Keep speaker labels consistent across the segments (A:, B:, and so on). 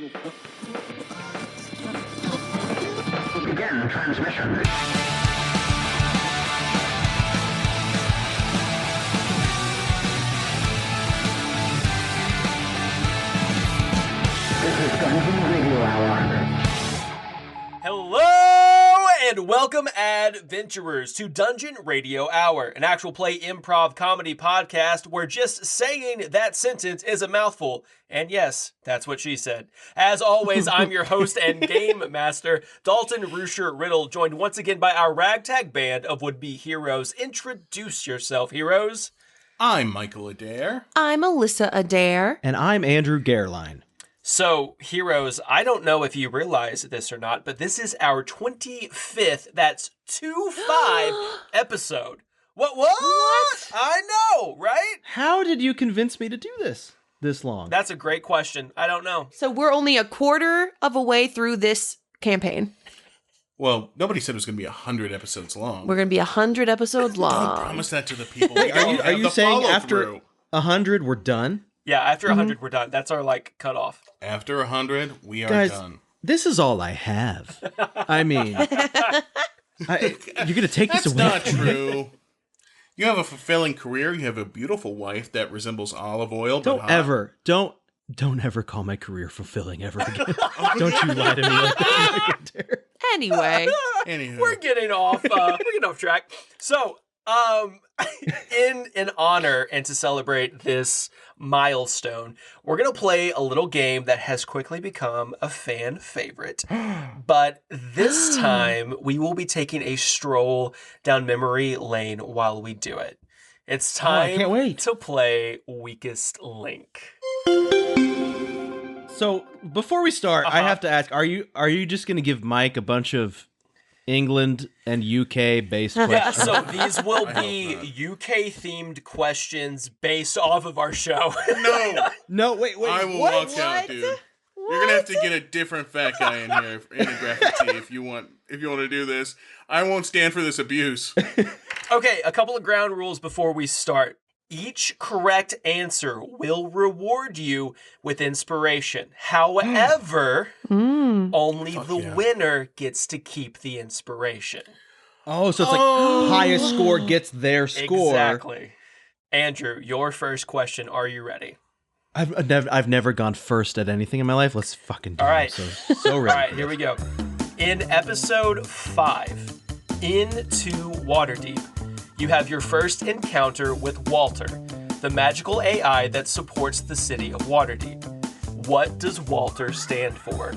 A: Begin transmission. This is Dungeon Radio Hour.
B: Hello and welcome, adventurers, to Dungeon Radio Hour, an actual play improv comedy podcast where just saying that sentence is a mouthful. And yes, that's what she said. As always, I'm your host and game master, Dalton Rusher-Riddle, joined once again by our ragtag band of would-be heroes. Introduce yourself, heroes.
C: I'm Michael Adair.
D: I'm Alyssa Adair.
E: And I'm Andrew Gerline.
B: So, heroes, I don't know if you realize this or not, but this is our 25th, that's 25 episode. What? I know, right?
E: How did you convince me to do this long?
B: That's a great question. I don't know.
D: So we're only a quarter of a way through this campaign.
C: Well, nobody said it was going to be 100 episodes long.
D: We're going to be 100 episodes long.
C: Don't promise that to the people.
E: Are you saying after 100 we're done?
B: Yeah, after 100 we're done. That's our, cutoff.
C: After 100, we are
E: Guys,
C: done.
E: this is all I have. I mean, you're going to take this away.
C: That's not true. You have a fulfilling career. You have a beautiful wife that resembles olive oil.
E: Don't ever call my career fulfilling ever again. Don't you lie to me like that.
D: Anyway.
C: Anywho.
B: We're getting off track. So, in honor and to celebrate this milestone, we're going to play a little game that has quickly become a fan favorite. But this time, we will be taking a stroll down memory lane while we do it. It's time
E: can't wait.
B: to play Weakest Link.
E: So, before we start, I have to ask, are you just going to give Mike a bunch of England and UK based questions?
B: Yeah, so these will be UK themed questions based off of our show.
E: No, wait.
C: I will walk out, dude. You're gonna have to get a different fat guy in here in a graphic tee if you want to do this. I won't stand for this abuse.
B: Okay, a couple of ground rules before we start. Each correct answer will reward you with inspiration. However, only the winner gets to keep the inspiration.
E: Oh, so it's like highest score gets their score.
B: Exactly. Andrew, your first question. Are you ready?
E: I've never gone first at anything in my life. Let's fucking do
B: All
E: it.
B: right.
E: So ready.
B: All right, here we go. In episode 5, Into Waterdeep, you have your first encounter with Walter, the magical AI that supports the city of Waterdeep. What does Walter stand for?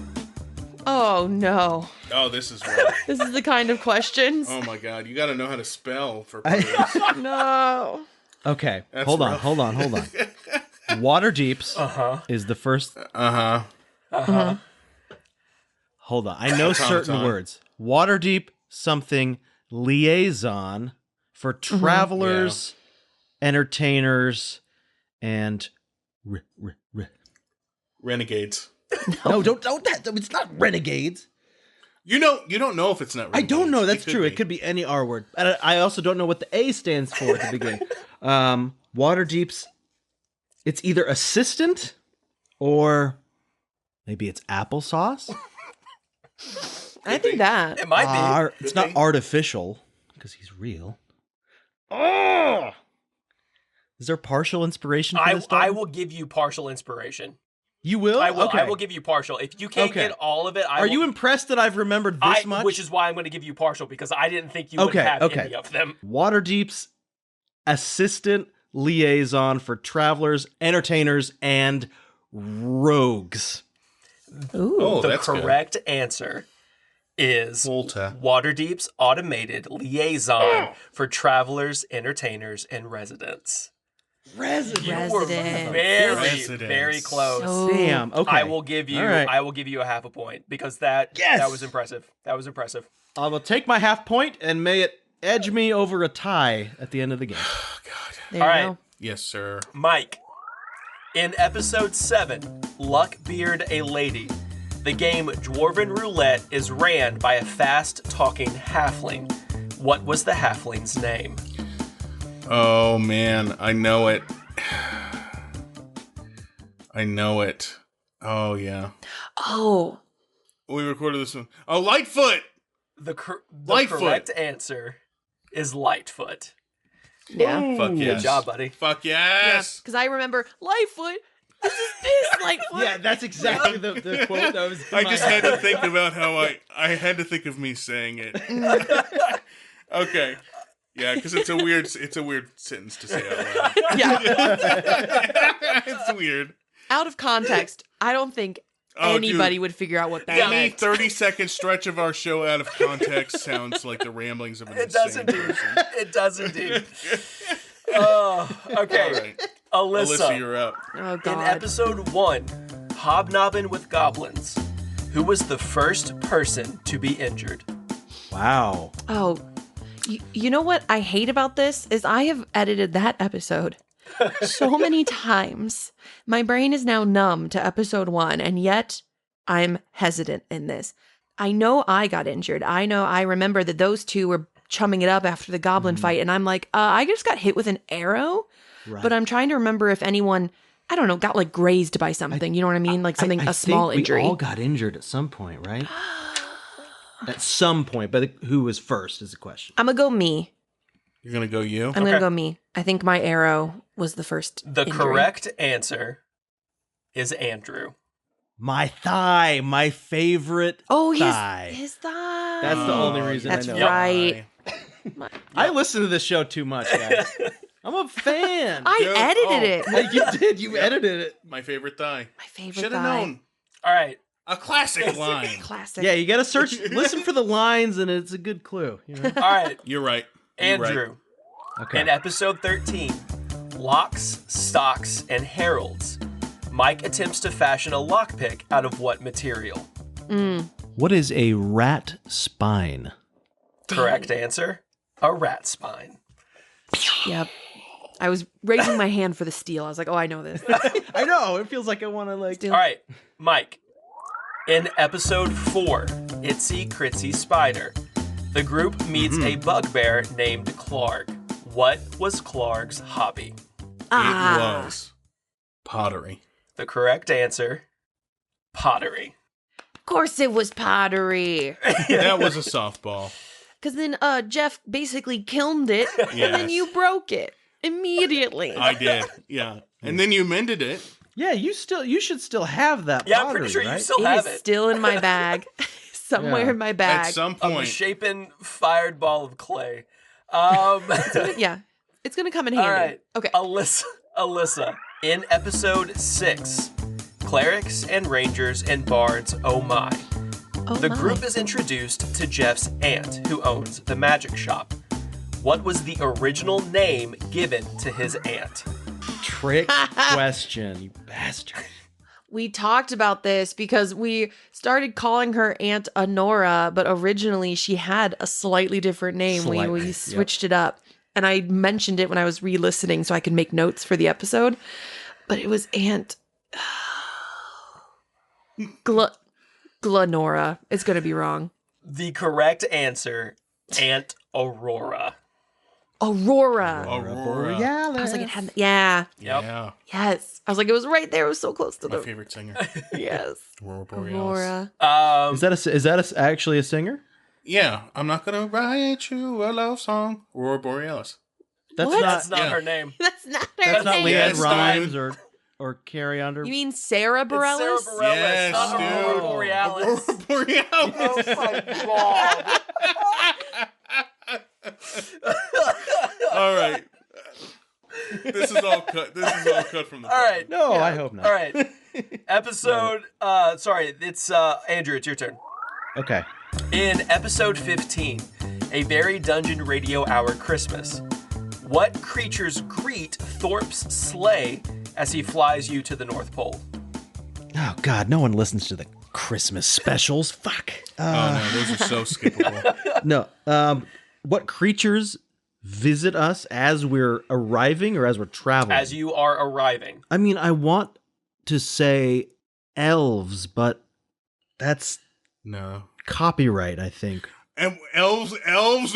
D: Oh, no.
C: Oh, this is rough.
D: This is the kind of questions.
C: Oh my god, you got to know how to spell for part of this.
D: No.
E: Okay,
C: That's
E: hold on. Waterdeeps is the first. Hold on, I know certain words. Waterdeep something liaison for travelers, entertainers, and
C: Renegades.
E: no, don't that. It's not renegades.
C: You don't know if it's not renegades.
E: I don't know. That's true.
C: Be.
E: It could be any R word. And I also don't know what the A stands for at the beginning. Waterdeep's. It's either assistant or maybe it's applesauce.
D: I think that.
B: It might be.
E: It's not artificial because he's real. Oh! Is there partial inspiration for this?
B: I will give you partial inspiration.
E: You will?
B: I will.
E: Okay.
B: I will give you partial. If you can't get all of it,
E: Are you impressed that I've remembered this much?
B: Which is why I'm going to give you partial, because I didn't think you would have any of them.
E: Waterdeep's assistant liaison for travelers, entertainers, and rogues.
D: Ooh.
B: The correct answer is
C: Walter.
B: Waterdeep's automated liaison for travelers, entertainers, and residents. You were very close.
D: So-
E: Damn. Okay.
B: I will give you.
E: All right.
B: I will give you a half a point because that was impressive. That was impressive.
E: I will take my half point and may it edge me over a tie at the end of the game.
C: Oh god.
D: There
B: All
D: you
B: right.
D: go.
C: Yes, sir.
B: Mike, in episode 7, Luckbeard a Lady, the game Dwarven Roulette is ran by a fast-talking halfling. What was the halfling's name?
C: Oh man, I know it. I know it. Oh, yeah.
D: Oh.
C: We recorded this one. Oh, Lightfoot!
B: The
C: Lightfoot.
B: correct answer is Lightfoot.
D: Yeah.
C: Ooh. Fuck yes.
B: Good job, buddy.
C: Fuck yes!
D: Because I remember Lightfoot. This is piss, Lightfoot.
E: Yeah, that's exactly the quote that was in
C: I
E: my
C: just
E: head.
C: had to think about how I had to think of me saying it. Okay. Yeah, because it's a weird sentence to say out loud.
D: Yeah.
C: It's weird.
D: Out of context, I don't think anybody would figure out what that
C: Any
D: meant.
C: 30-second stretch of our show out of context sounds like the ramblings of an
B: It does
C: insane
B: indeed.
C: person.
B: It does indeed. Oh, okay.
C: All right.
B: Alyssa,
C: Alyssa, you're up.
D: Oh,
B: in
D: God.
B: episode 1, Hobnobbing with Goblins, who was the first person to be injured?
E: Wow.
D: Oh, you know what I hate about this is I have edited that episode so many times. My brain is now numb to episode 1, and yet I'm hesitant in this. I know I got injured. I remember that those two were chumming it up after the goblin fight, and I'm like, I just got hit with an arrow,
E: Right.
D: but I'm trying to remember if anyone, I don't know, got like grazed by something. You know what I mean? Like something,
E: I
D: a small
E: think
D: injury.
E: We all got injured at some point, right? At some point, but who was first is the question.
D: I'm gonna go me.
C: You're going to go you?
D: I'm gonna go me. I think my arrow was the first.
B: The
D: injury.
B: correct answer is Andrew.
E: My thigh, my favorite
D: Oh,
E: thigh.
D: his thigh.
E: That's the only reason
D: That's
E: I know.
D: right.
E: I listen to this show too much, guys. I'm a fan.
D: I
C: Joe-
D: edited it.
E: Like, you did. You edited it.
C: My favorite thigh.
D: My favorite
C: Should have
D: thigh.
C: known.
B: All right.
C: A classic line.
D: Classic.
E: Yeah, you got to search, listen for the lines, and it's a good clue. You know?
B: All right.
C: You're right. You're right.
B: Andrew,
E: Okay.
B: in episode 13, Locks, Stocks, and Heralds, Mike attempts to fashion a lockpick out of what material?
E: What is a rat spine?
B: Correct answer, a rat spine.
D: Yep. I was raising my hand for the steel. I was like, oh, I know this.
E: I know. It feels like I want to like.
B: All right, Mike. In episode 4, Itsy Critzy Spider, the group meets a bugbear named Clark. What was Clark's hobby?
C: It
D: Ah.
C: was pottery.
B: The correct answer, pottery.
D: Of course it was pottery.
C: That was a softball.
D: Because then Jeff basically kilned it, and then
C: Yes.
D: you broke it immediately.
C: I did. Yeah. And then you mended it.
E: Yeah, you should still have that.
B: Yeah, I'm
E: pottery,
B: pretty sure you
E: right?
B: still
D: It
B: have
D: is
B: it.
D: still in my bag. Somewhere
E: Yeah.
D: in my bag.
C: At some
B: A
C: point.
B: misshapen, fired ball of clay.
D: Yeah. It's going to come in handy.
B: All right.
D: Okay.
B: Alyssa, in episode 6, Clerics and Rangers and Bards, oh my.
D: Oh,
B: The
D: my.
B: group is introduced to Jeff's aunt, who owns the magic shop. What was the original name given to his aunt?
E: Trick question, you bastard.
D: We talked about this because we started calling her Aunt Honora, but originally she had a slightly different name.
E: Slightly,
D: We
E: yep.
D: switched it up. And I mentioned it when I was re-listening so I could make notes for the episode. But it was Aunt Glenora. It's going to be wrong.
B: The correct answer, Aunt Aurora.
D: Aurora.
C: Aurora.
D: I was like, it had, yeah.
B: Yep.
C: Yeah.
D: Yes. I was like, it was right there. It was so close to
C: My
D: the,
C: favorite singer.
D: yes.
C: Aurora Borealis.
D: Aurora.
E: Is that actually a singer?
C: Yeah. I'm not going to write you a love song. Aurora Borealis.
E: That's
D: What?
B: That's not
C: Yeah.
B: her name.
D: That's not her
E: That's not
D: name.
E: Leanne
C: Yes,
E: Rhymes
C: dude.
E: or Carrie Under.
D: You mean Sarah Bareilles?
B: It's Sarah Bareilles,
C: Yes,
B: not
C: dude.
B: Aurora Borealis.
C: Aurora Borealis.
B: Oh my god.
C: All right. This is all cut. This is all cut from the.
B: All right.
E: No, I hope not.
B: All right. Episode, sorry, it's Andrew, it's your turn.
E: Okay.
B: In episode 15, A Very Dungeon Radio Hour Christmas, what creatures greet Thorpe's sleigh as he flies you to the North Pole?
E: Oh God, no one listens to the Christmas specials. Fuck.
C: Oh no, those are so skippable.
E: No. What creatures visit us as we're arriving or as we're traveling?
B: As you are arriving.
E: I mean, I want to say elves, but that's
C: No.
E: copyright, I think.
C: And elves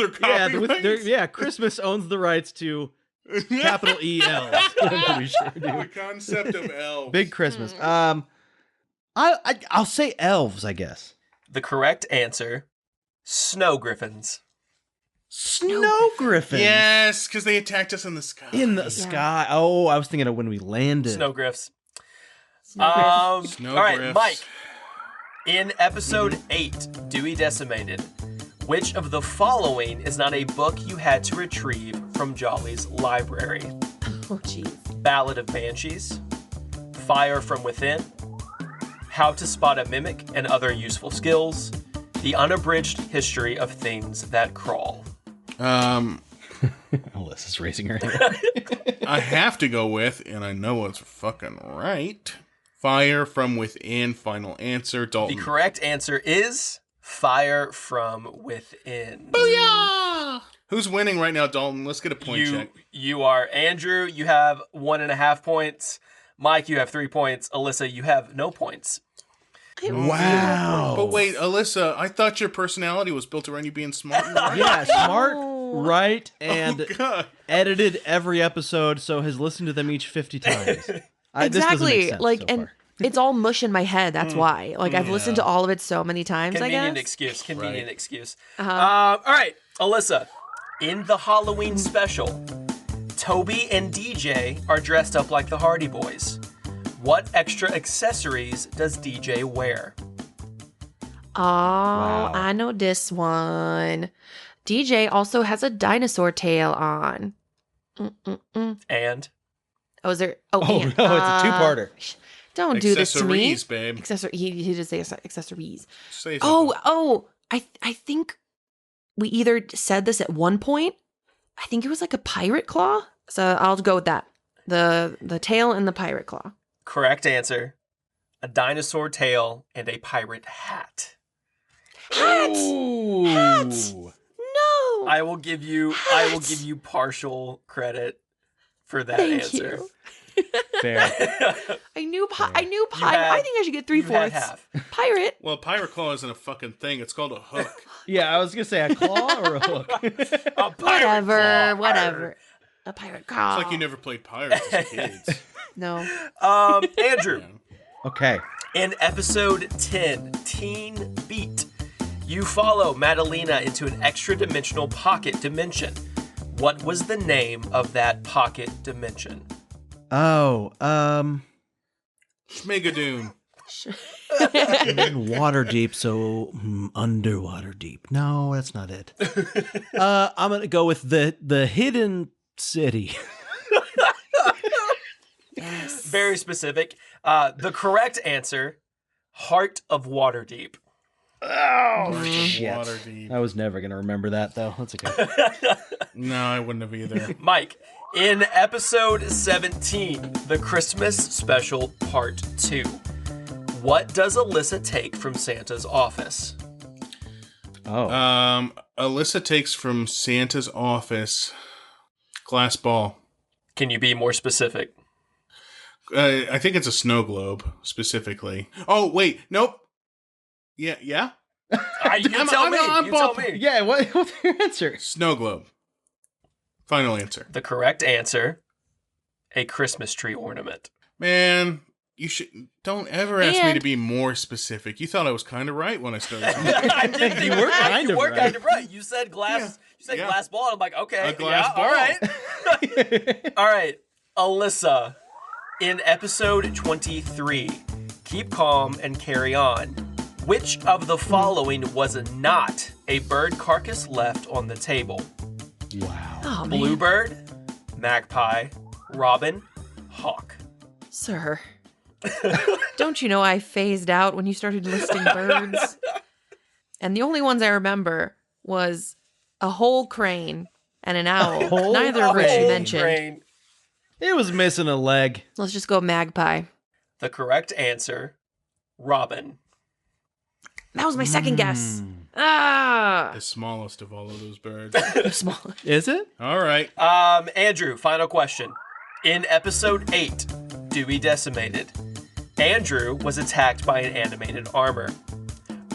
C: are copyrights.
E: Yeah, Christmas owns the rights to capital E elves. I'm pretty sure,
C: The
E: dude.
C: concept of elves.
E: Big Christmas. I'll say elves, I guess.
B: The correct answer, snow griffins.
E: Snow griffins.
C: Yes, because they attacked us in the sky.
E: In the sky. Oh, I was thinking of when we landed.
B: Snow griffs.
C: Snow
B: All right,
C: griffs.
B: Mike. In episode 8, Dewey Decimated, which of the following is not a book you had to retrieve from Jolly's library?
D: Oh, jeez.
B: Ballad of Banshees, Fire from Within, How to Spot a Mimic and Other Useful Skills, The Unabridged History of Things That Crawl.
E: Alyssa's raising her hand.
C: I have to go with, and I know it's fucking right, Fire from Within, final answer, Dalton.
B: The correct answer is Fire from Within.
C: Booyah! Who's winning right now, Dalton? Let's get a point check.
B: You are Andrew. You have 1.5 points. Mike, you have 3 points. Alyssa, you have no points.
E: Wow.
C: But wait, Alyssa, I thought your personality was built around you being smart and right.
E: Yeah, smart, right, and
C: God.
E: edited every episode, so has listened to them each 50 times. This doesn't make
D: Exactly.
E: sense
D: Like,
E: so
D: and
E: far.
D: it's all mush in my head. That's why. Like, I've listened to all of it so many times, I
B: Convenient
D: guess.
B: excuse. Convenient
C: Right.
B: excuse.
D: Uh-huh.
B: All right, Alyssa. In the Halloween special, Toby and DJ are dressed up like the Hardy Boys. What extra accessories does DJ wear?
D: Oh, I know this one. DJ also has a dinosaur tail on.
B: And
D: Oh, is there?
E: Oh, no, it's a two-parter.
D: Don't do this to me.
C: Accessories, babe.
D: He did say accessories.
C: Say something.
D: I think we either said this at one point. I think it was like a pirate claw. So I'll go with that. The tail and the pirate claw.
B: correct answer, a dinosaur tail and a pirate hat.
D: Hat!
E: Ooh.
D: Hat! No.
B: I will give you partial credit for that
D: Thank
B: answer.
D: you.
E: Fair.
D: I knew pirate.
B: had-
D: I think I should get
B: You had
D: 3/4.
B: half.
D: Pirate.
C: Well, pirate claw isn't a fucking thing. It's called a hook.
E: Yeah, I was going to say a claw or a hook.
B: A pirate
D: Whatever.
B: claw.
D: Whatever. A pirate claw.
C: It's like you never played pirates as kids.
D: No.
B: Andrew,
E: Okay.
B: in episode 10, Teen Beat, you follow Madalena into an extra-dimensional pocket dimension. What was the name of that pocket dimension?
E: Oh,
C: Schmigadoon.
E: water deep, so underwater deep. No, that's not it. I'm gonna go with the hidden city.
D: Yes.
B: Very specific. The correct answer, Heart of Waterdeep.
E: Oh
C: Shit. Waterdeep.
E: I was never gonna remember that though. That's okay.
C: No, I wouldn't have either.
B: Mike, in episode 17, the Christmas special part 2, what does Alyssa take from Santa's office?
E: Oh,
C: Alyssa takes from Santa's office glass ball.
B: Can you be more specific?
C: I think it's a snow globe specifically. Oh wait, nope. Yeah.
B: You tell me. You tell me.
E: yeah. What's your answer?
C: Snow globe. Final answer.
B: The correct answer, a Christmas tree ornament.
C: Man, you don't ever ask me
D: And-
C: to be more specific. You thought I was kind of right when I started.
B: I didn't
E: You
B: even
E: were
B: ask.
E: kind
B: You
E: of
B: were
E: right.
B: kind of right. You said glass.
C: Yeah.
B: You said
C: Yeah.
B: glass ball. I'm like, okay,
C: A glass
B: yeah,
C: ball.
B: all right, all right. Alyssa, in episode 23, Keep Calm and Carry On, which of the following was not a bird carcass left on the table?
E: Wow.
D: Oh, man.
B: Bluebird, magpie, robin, hawk.
D: Sir. Don't you know I phased out when you started listing birds? And the only ones I remember was a whole crane and an owl.
E: whole
D: Neither of which you
B: Oh,
D: mentioned.
B: brain.
E: It was missing a leg.
D: Let's just go magpie.
B: The correct answer, robin.
D: That was my second guess. Ah.
C: The smallest of all of those birds.
D: Small.
E: Is it?
C: All right.
B: Andrew, final question. In episode 8, Dewey Decimated, Andrew was attacked by an animated armor.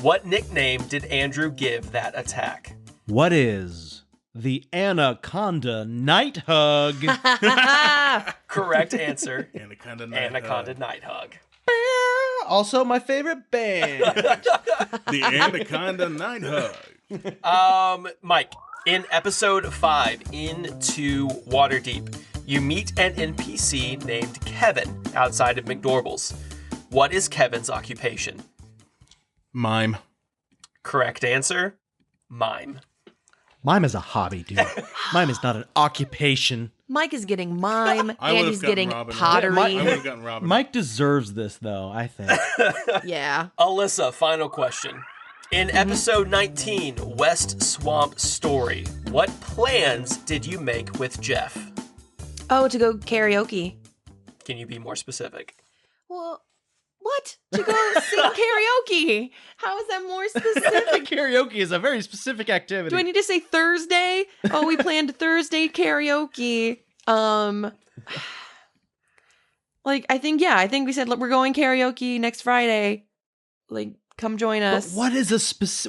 B: What nickname did Andrew give that attack?
E: What is the Anaconda Night Hug?
B: Correct answer,
C: Anaconda Night
B: Anaconda
C: Hug.
B: Night Hug.
E: Also my favorite band.
C: The Anaconda Night Hug.
B: Mike, in episode 5, Into Waterdeep, you meet an NPC named Kevin outside of McDorble's. What is Kevin's occupation?
C: Mime.
B: Correct answer, mime.
E: Mime is a hobby, dude. Mime is not an occupation.
D: Mike is getting mime,
C: I
D: and
C: would've
D: he's
C: gotten
D: getting
C: Robin.
D: pottery.
C: I would have gotten Robin.
E: Mike deserves this, though, I think.
D: Yeah.
B: Alyssa, final question. In episode 19, West Swamp Story, what plans did you make with Jeff?
D: Oh, to go karaoke.
B: Can you be more specific?
D: Well, what? To go sing karaoke? How is that more specific?
E: Karaoke is a very specific activity.
D: Do I need to say Thursday? Oh, we planned Thursday karaoke. Like, I think we said, look, we're going karaoke next Friday. Like, come join us.
E: But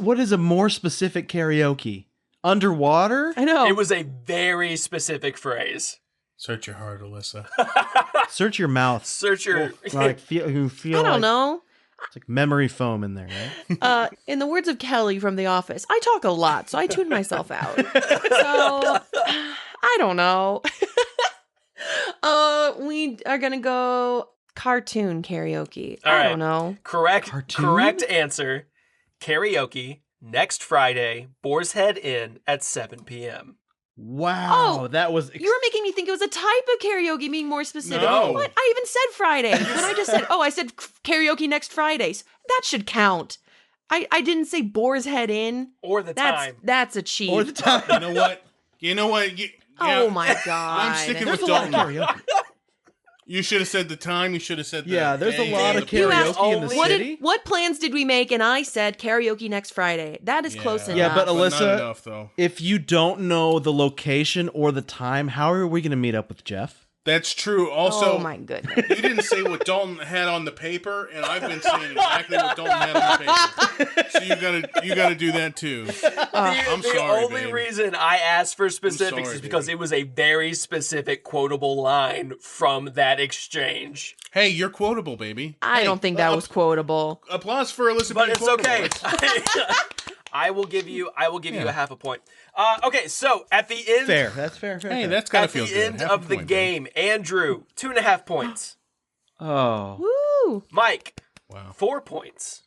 E: what is a more specific karaoke? Underwater?
D: I know.
B: It was a very specific phrase.
C: Search your heart, Alyssa.
E: Search your mouth.
B: Search your...
E: Like, you feel
D: I don't
E: like
D: know.
E: it's like memory foam in there, right?
D: In the words of Kelly from The Office, I talk a lot, so I tune myself out. So, I don't know. We are gonna go cartoon karaoke.
B: All
D: I
B: right.
D: don't know.
B: Correct answer. Karaoke next Friday, Boar's Head Inn at 7 p.m.
E: Wow,
D: Oh,
E: that was...
D: You were making me think it was a type of karaoke, being more specific.
C: No.
D: What? I even said Friday. When I just said, I said karaoke next Fridays. That should count. I didn't say Boar's Head Inn.
B: Or the time.
D: That's a cheat.
E: Or the time.
C: You know what?
D: Oh my god.
C: I'm sticking
E: There's
C: with
E: a lot of
C: Dalton.
E: karaoke.
C: You should have said the time. You should have said the
E: Yeah, there's a
C: day,
E: lot
C: day,
E: of
C: the
D: You
C: place.
D: asked
E: karaoke in the
B: What
E: city.
D: What plans did we make? And I said karaoke next Friday. That is close enough.
E: Yeah, but
C: But
E: Alyssa,
C: not enough, though.
E: if you don't know the location or the time, how are we going to meet up with Jeff?
C: That's true. Also,
D: Oh my goodness.
C: you didn't say what Dalton had on the paper, and I've been saying exactly what Dalton had on the paper. So you gotta do that too. I'm
B: The
C: sorry,
B: only
C: babe.
B: reason I asked for specifics
C: sorry,
B: is because
C: baby.
B: it was a very specific quotable line from that exchange.
C: Hey, you're quotable, baby.
D: I
C: Hey,
D: don't think that was quotable.
C: Applause for Alyssa
B: But
C: being
B: it's
C: quotable.
B: okay. I will give you a half a point. Okay, so at the end
E: Fair. That's fair.
C: Hey, that's gotta
B: at
C: feel
B: the
C: good.
B: end
C: Half a
B: of the
C: point, babe.
B: game, Andrew, 2.5 points.
E: Oh.
D: Woo!
B: Mike,
C: Wow.
B: 4 points.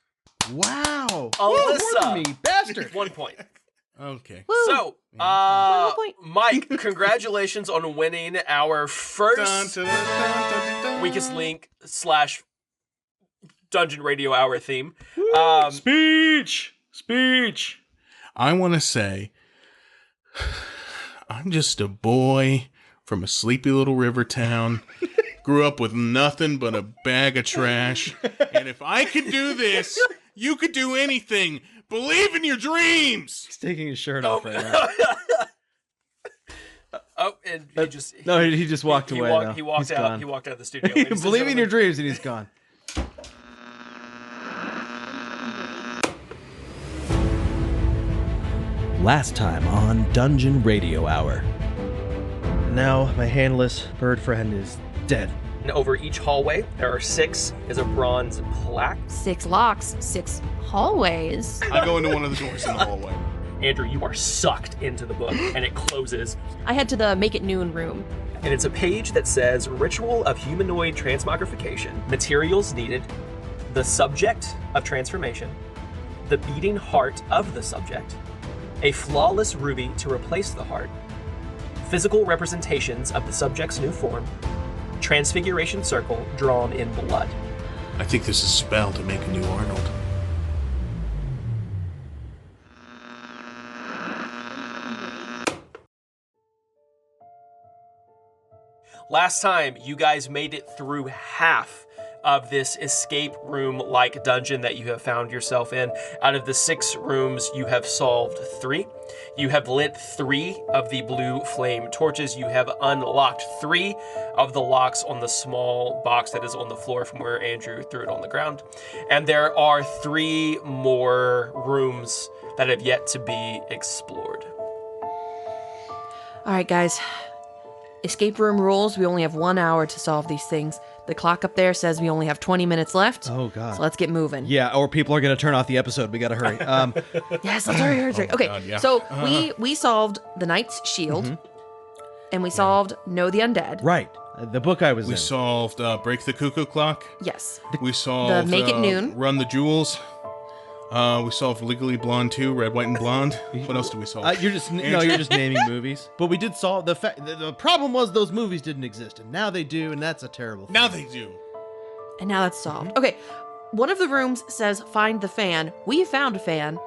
E: Wow.
B: Alyssa.
E: More than me, bastard.
B: 1 point.
C: Okay.
D: Woo!
B: So,
D: One point.
B: Mike, congratulations on winning our
C: Dun,
B: first
C: dun, dun, dun, dun.
B: Weakest Link / Dungeon Radio Hour theme.
E: Speech.
C: I want to say, I'm just a boy from a sleepy little river town. Grew up with nothing but a bag of trash. And if I could do this, you could do anything. Believe in your dreams.
E: He's taking his shirt off right now.
B: Oh, and he just
E: No, he just walked away. now.
B: He walked
E: He's
B: out.
E: gone.
B: He walked out of the studio. ladies and
E: Believe in your
B: gentlemen.
E: dreams, and he's gone. Last time on Dungeon Radio Hour. Now my handless bird friend is dead.
B: And over each hallway, there are 6 is a bronze plaque.
D: 6 locks, 6 hallways.
C: I go into one of the doors in the hallway.
B: Andrew, you are sucked into the book, and it closes.
D: I head to the Make It Noon room.
B: And it's a page that says Ritual of Humanoid Transmogrification, Materials Needed, the Subject of Transformation, the Beating Heart of the Subject, a Flawless Ruby to replace the heart, Physical Representations of the Subject's new form, Transfiguration Circle drawn in blood.
C: I think this is a spell to make a new Arnold.
B: Last time, you guys made it through half of this escape room-like dungeon that you have found yourself in. Out of the 6 rooms, you have solved 3. You have lit 3 of the blue flame torches. You have unlocked 3 of the locks on the small box that is on the floor from where Andrew threw it on the ground. And there are 3 more rooms that have yet to be explored.
D: All right, guys. Escape room rules. We only have 1 hour to solve these things. The clock up there says we only have 20 minutes left.
E: Oh, God.
D: So let's get moving.
E: Yeah, or people are going to turn off the episode. We got to hurry.
D: Yes, let's hurry. Okay,
C: God, yeah.
D: so we solved the Knight's Shield, and we solved Know the Undead.
E: Right. The book I was in.
C: We solved Break the Cuckoo Clock.
D: Yes.
C: We solved
D: Make It Noon.
C: Run the Jewels. We solved Legally Blonde 2, Red, White, and Blonde. What else did we solve?
E: you're just naming movies. But we did solve the fact. The problem was those movies didn't exist, and now they do, and that's a terrible thing.
C: Now they do.
D: And now that's solved. Okay, one of the rooms says find the fan. We found a fan.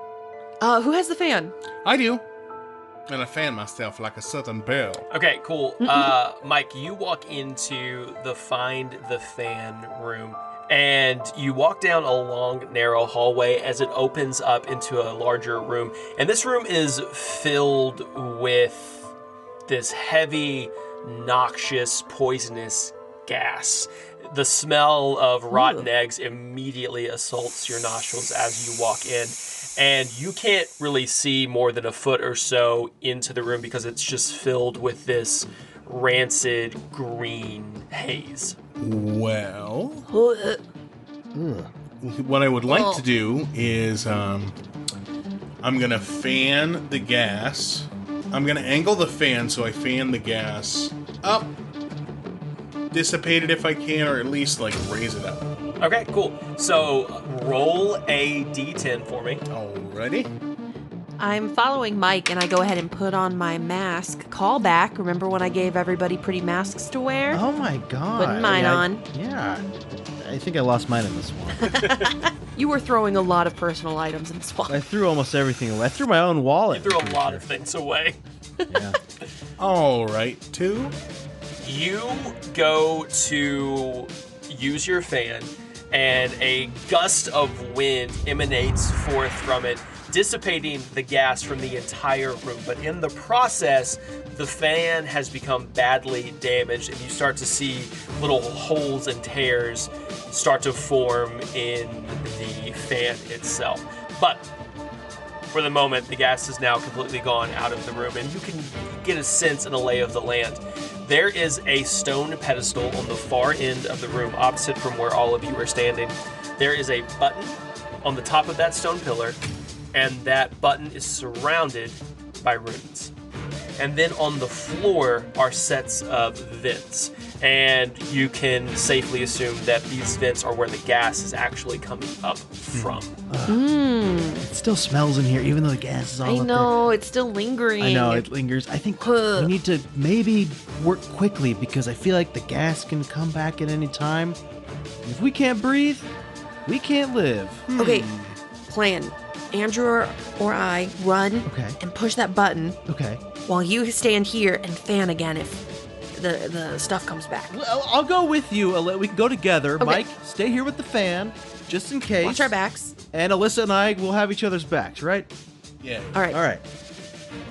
D: Who has the fan?
C: I do. And I fan myself like a southern belle.
B: Okay, cool. Mike, you walk into the Find the Fan room, and you walk down a long, narrow hallway as it opens up into a larger room. And this room is filled with this heavy, noxious, poisonous gas. The smell of rotten eggs immediately assaults your nostrils as you walk in. And you can't really see more than a foot or so into the room because it's just filled with this rancid green haze.
C: Well, what I would like to do is I'm going to fan the gas. I'm going to angle the fan so I fan the gas up, dissipate it if I can, or at least like raise it up.
B: Okay, cool. So roll a d10 for me.
C: Alrighty.
D: I'm following Mike, and I go ahead and put on my mask. Call back. Remember when I gave everybody pretty masks to wear?
E: Oh my God.
D: Putting mine on.
E: Yeah. I think I lost mine in this one.
D: You were throwing a lot of personal items in the swamp.
E: I threw almost everything away. I threw my own wallet.
B: You threw a lot of things away.
E: Yeah.
C: Alright, 2.
B: You go to use your fan, and a gust of wind emanates forth from it, dissipating the gas from the entire room. But in the process, the fan has become badly damaged, and you start to see little holes and tears start to form in the fan itself. But for the moment, the gas is now completely gone out of the room, and you can get a sense and a lay of the land. There is a stone pedestal on the far end of the room, opposite from where all of you are standing. There is a button on the top of that stone pillar, and that button is surrounded by runes. And then on the floor are sets of vents, and you can safely assume that these vents are where the gas is actually coming up from.
E: It still smells in here, even though the gas is all
D: I
E: up
D: know, it's still lingering.
E: there. I know, it lingers. I think we need to maybe work quickly because I feel like the gas can come back at any time. If we can't breathe, we can't live.
D: Okay, plan. Andrew or I run and push that button
E: Okay.
D: while you stand here and fan again if the stuff comes back.
E: Well, I'll go with you. We can go together.
D: Okay.
E: Mike, stay here with the fan, just in case.
D: Watch our backs.
E: And Alyssa and I will have each other's backs, right?
C: Yeah.
D: All right.
E: All right.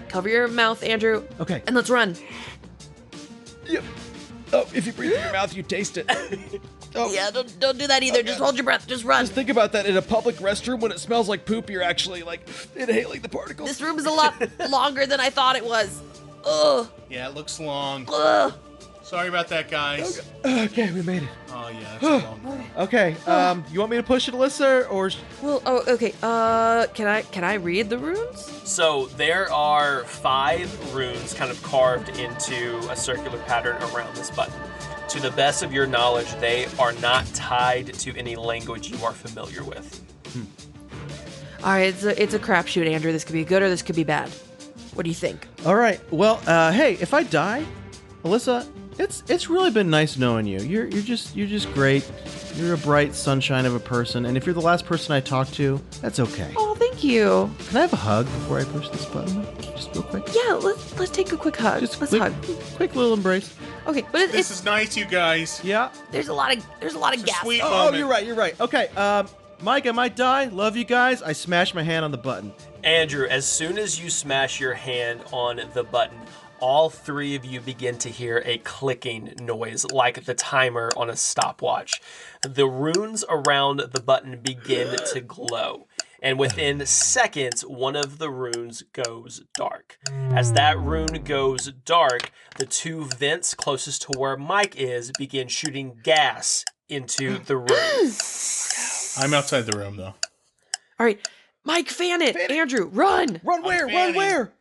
D: Cover your mouth, Andrew.
E: Okay.
D: And let's run.
E: Yep. Oh, if you breathe in your mouth, you taste it. Oh.
D: Yeah, don't do that either. Just hold your breath. Just run.
E: Just think about that in a public restroom when it smells like poop, you're actually like inhaling the particles.
D: This room is a lot longer than I thought it was. Ugh.
C: Yeah, it looks long.
D: Ugh.
C: Sorry about that, guys.
E: Okay, we made it.
C: Oh, yeah, that's a long one.
E: Okay, you want me to push it, Alyssa, or?
D: Well, okay. Can I read the runes?
B: So there are 5 runes kind of carved into a circular pattern around this button. To the best of your knowledge, they are not tied to any language you are familiar with.
D: All right, it's a crapshoot, Andrew. This could be good or this could be bad. What do you think?
E: All right. Well, hey, if I die, Alyssa, it's really been nice knowing you. You're just great. You're a bright sunshine of a person, and if you're the last person I talk to, that's okay.
D: Oh, thank you.
E: Can I have a hug before I push this button? Just real quick.
D: Yeah, let's take a quick hug.
E: Just
D: let's
E: quick,
D: hug.
E: quick little embrace.
D: Okay, but
C: This is nice, you guys.
E: Yeah.
D: there's a lot of
C: It's a
D: gas.
C: sweet
E: Oh,
C: moment.
E: you're right. Okay. Mike, I might die. Love you guys. I smashed my hand on the button.
B: Andrew, as soon as you smash your hand on the button, all 3 of you begin to hear a clicking noise like the timer on a stopwatch. The runes around the button begin to glow, And within seconds, one of the runes goes dark. As that rune goes dark, the 2 vents closest to where Mike is begin shooting gas into the room.
C: I'm outside the room, though.
D: All right, Mike, fan it. Andrew, run.
E: Run where? Run
C: fanning.
E: where?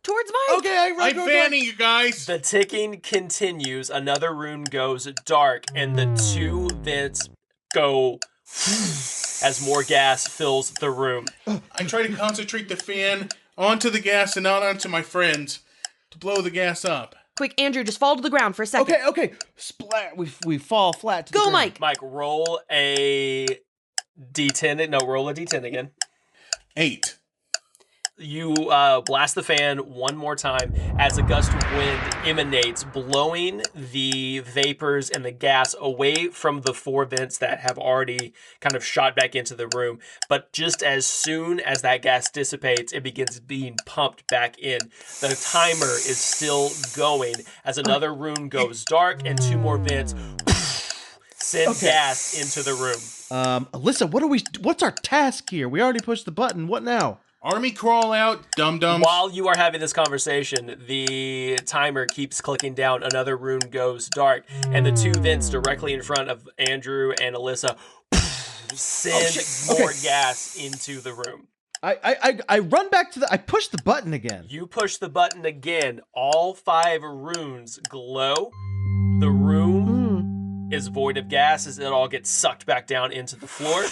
D: Towards Mike.
E: Okay, I run.
C: I'm fanning you guys.
B: The ticking continues. Another rune goes dark, and the 2 vents go as more gas fills the room.
C: I try to concentrate the fan onto the gas and not onto my friends to blow the gas up.
D: Quick, Andrew, just fall to the ground for a second.
E: Okay. Splat. We fall flat to the
D: Go,
E: ground.
D: Mike.
B: Mike, roll a D10. No, roll a D10 again.
C: 8.
B: You blast the fan one more time as a gust of wind emanates, blowing the vapors and the gas away from the 4 vents that have already kind of shot back into the room. But just as soon as that gas dissipates, it begins being pumped back in. The timer is still going as another rune goes dark and 2 more vents send gas into the room.
E: Alyssa, what's our task here? We already pushed the button. What now?
C: Army crawl out, dum-dums.
B: While you are having this conversation, the timer keeps clicking down. Another rune goes dark, and the 2 vents directly in front of Andrew and Alyssa send more gas into the room.
E: I run back to I push the button again.
B: You push the button again. All 5 runes glow. The room is void of gas as it all gets sucked back down into the floor,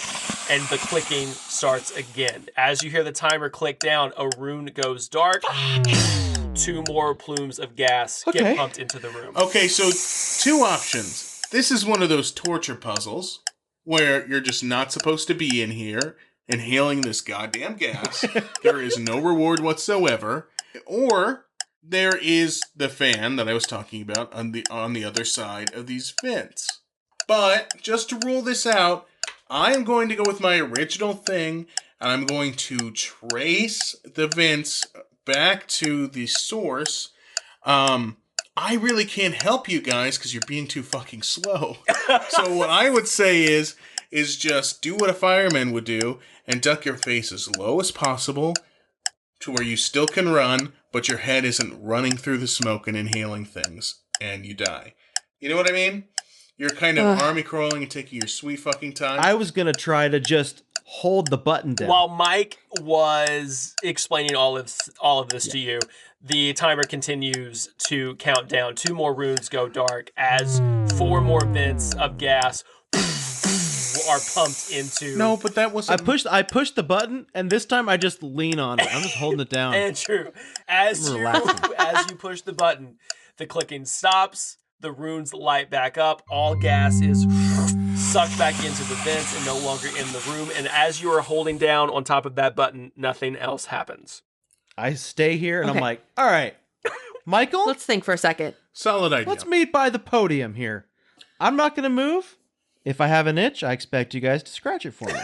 B: and the clicking starts again. As you hear the timer click down, a rune goes dark. 2 more plumes of gas get pumped into the room.
C: Okay, so 2 options. This is one of those torture puzzles where you're just not supposed to be in here inhaling this goddamn gas. There is no reward whatsoever. Or there is the fan that I was talking about on the other side of these vents. But just to rule this out, I am going to go with my original thing, and I'm going to trace the vents back to the source. I really can't help you guys because you're being too fucking slow. So what I would say is just do what a fireman would do and duck your face as low as possible to where you still can run, but your head isn't running through the smoke and inhaling things, and you die. You know what I mean? You're kind of army crawling and taking your sweet fucking time.
E: I was gonna try to just hold the button down.
B: While Mike was explaining all of this to you, the timer continues to count down. 2 more runes go dark as 4 more vents of gas are pumped into.
C: No, but that was
E: I pushed the button, and this time I just lean on it. I'm just holding it down.
B: Andrew, as
E: relaxing.
B: as you push the button, the clicking stops. The runes light back up. All gas is sucked back into the vents and no longer in the room. And as you are holding down on top of that button, nothing else happens.
E: I stay here, and I'm
D: Okay.
E: like, all right, Michael,
D: Let's think for a second.
C: solid idea.
E: let's meet by the podium here. I'm not gonna move. If I have an itch, I expect you guys to scratch it for me.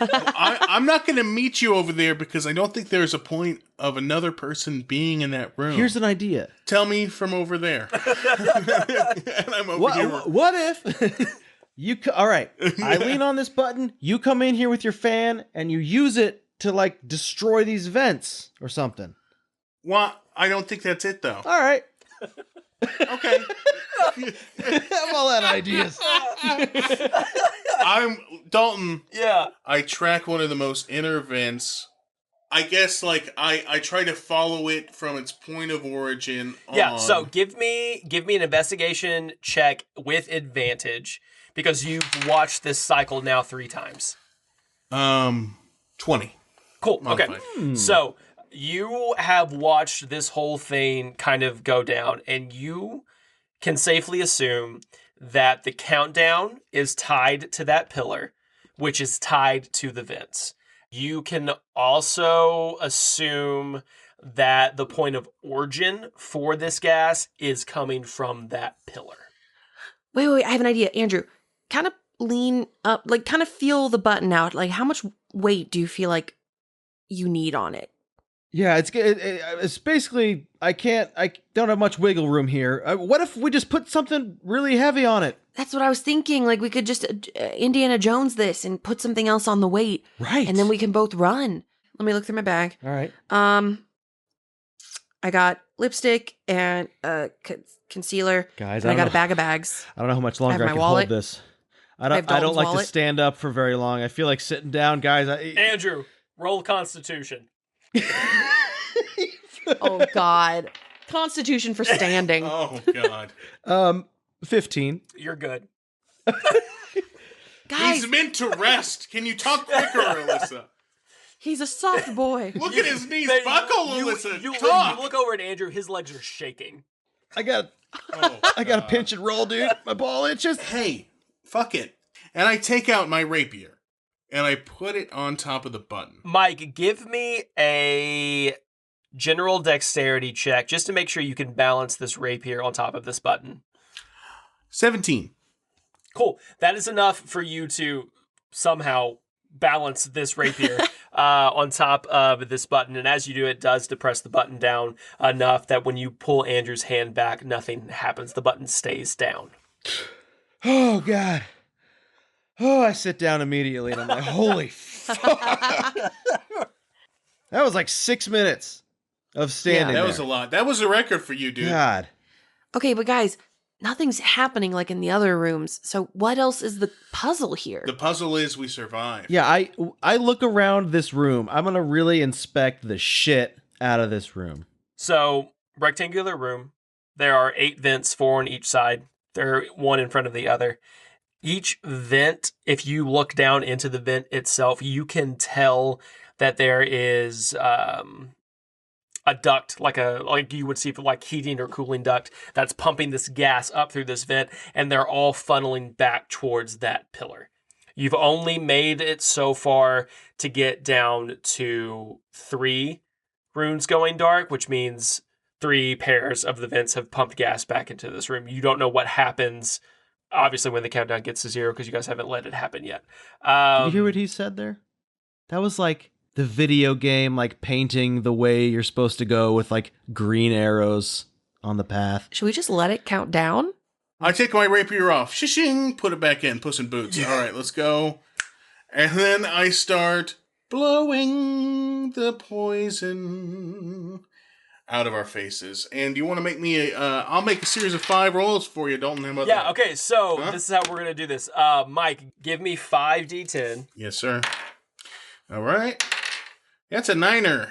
C: I'm not going to meet you over there because I don't think there's a point of another person being in that room.
E: Here's an idea.
C: Tell me from over there. And I'm over here.
E: What if all right, I lean on this button, you come in here with your fan, and you use it to, like, destroy these vents or something.
C: Well, I don't think that's it, though.
E: All right.
C: Okay.
E: I'm all out of ideas.
C: I'm Dalton.
B: Yeah.
C: I track one of the most inner vents. I guess, like, I try to follow it from its point of origin
B: Yeah,
C: on.
B: so give me an investigation check with advantage because you've watched this cycle now 3 times.
C: 20.
B: Cool.
C: Modified.
B: Okay. So you have watched this whole thing kind of go down, and you can safely assume that the countdown is tied to that pillar, which is tied to the vents. You can also assume that the point of origin for this gas is coming from that pillar.
D: Wait, I have an idea. Andrew, kind of lean up, like kind of feel the button out. Like how much weight do you feel like you need on it?
E: Yeah, it's basically I don't have much wiggle room here. What if we just put something really heavy on it?
D: That's what I was thinking. Like, we could just Indiana Jones this and put something else on the weight.
E: Right.
D: And then we can both run. Let me look through my bag.
E: All right.
D: I got lipstick and concealer.
E: Guys,
D: and I got a bag of bags.
E: I don't know how much longer
D: I
E: I
D: have
E: can
D: my wallet.
E: hold this. I
D: have
E: don't
D: Dalton's
E: like to
D: wallet.
E: stand up for very long. I feel like sitting down, guys.
B: Andrew, roll Constitution.
D: Oh, God. Constitution for standing.
C: Oh, God.
E: 15.
B: You're good.
D: Guys,
C: He's meant to rest. Can you talk quicker, Alyssa?
D: he's a soft boy.
C: Look at his knees
B: They-
C: buckle,
B: you-
C: Alyssa.
B: you
C: Talk.
B: look over at Andrew, his legs are shaking.
E: I got
C: Oh,
E: to pinch and roll, dude. My ball itches.
C: Hey, fuck it. And I take out my rapier and I put it on top of the button.
B: Mike, give me a general dexterity check just to make sure you can balance this rapier on top of this button.
C: 17.
B: Cool. That is enough for you to somehow balance this rapier on top of this button. And as you do, it does depress the button down enough that when you pull Andrew's hand back, nothing happens. The button stays down.
E: Oh, God. Oh, I sit down immediately and I'm like, holy fuck. That was like 6 minutes of standing
C: That
E: there.
C: was a lot. That was a record for you, dude.
E: God.
D: Okay, but guys, nothing's happening like in the other rooms. So what else is the puzzle here?
C: The puzzle is we survive.
E: Yeah, I look around this room. I'm going to really inspect the shit out of this room.
B: So, rectangular room. There are 8 vents, 4 on each side. They're one in front of the other. Each vent, if you look down into the vent itself, you can tell that there is a duct, like you would see for like heating or cooling duct, that's pumping this gas up through this vent, and they're all funneling back towards that pillar. You've only made it so far to get down to 3 runes going dark, which means 3 pairs of the vents have pumped gas back into this room. You don't know what happens, obviously, when the countdown gets to 0, because you guys haven't let it happen yet.
E: Did you hear what he said there? That was like the video game, like painting the way you're supposed to go with like green arrows on the path.
D: Should we just let it count down?
C: I take my rapier off. Shishing. Put it back in. Puss in Boots. All right, let's go. And then I start blowing the poison out of our faces. And you want to make me I'll make a series of 5 rolls for you, Dalton. How about that?
B: Yeah, okay, so this is how we're going to do this. Mike, give me 5d10.
C: Yes, sir. All right. That's a 9er.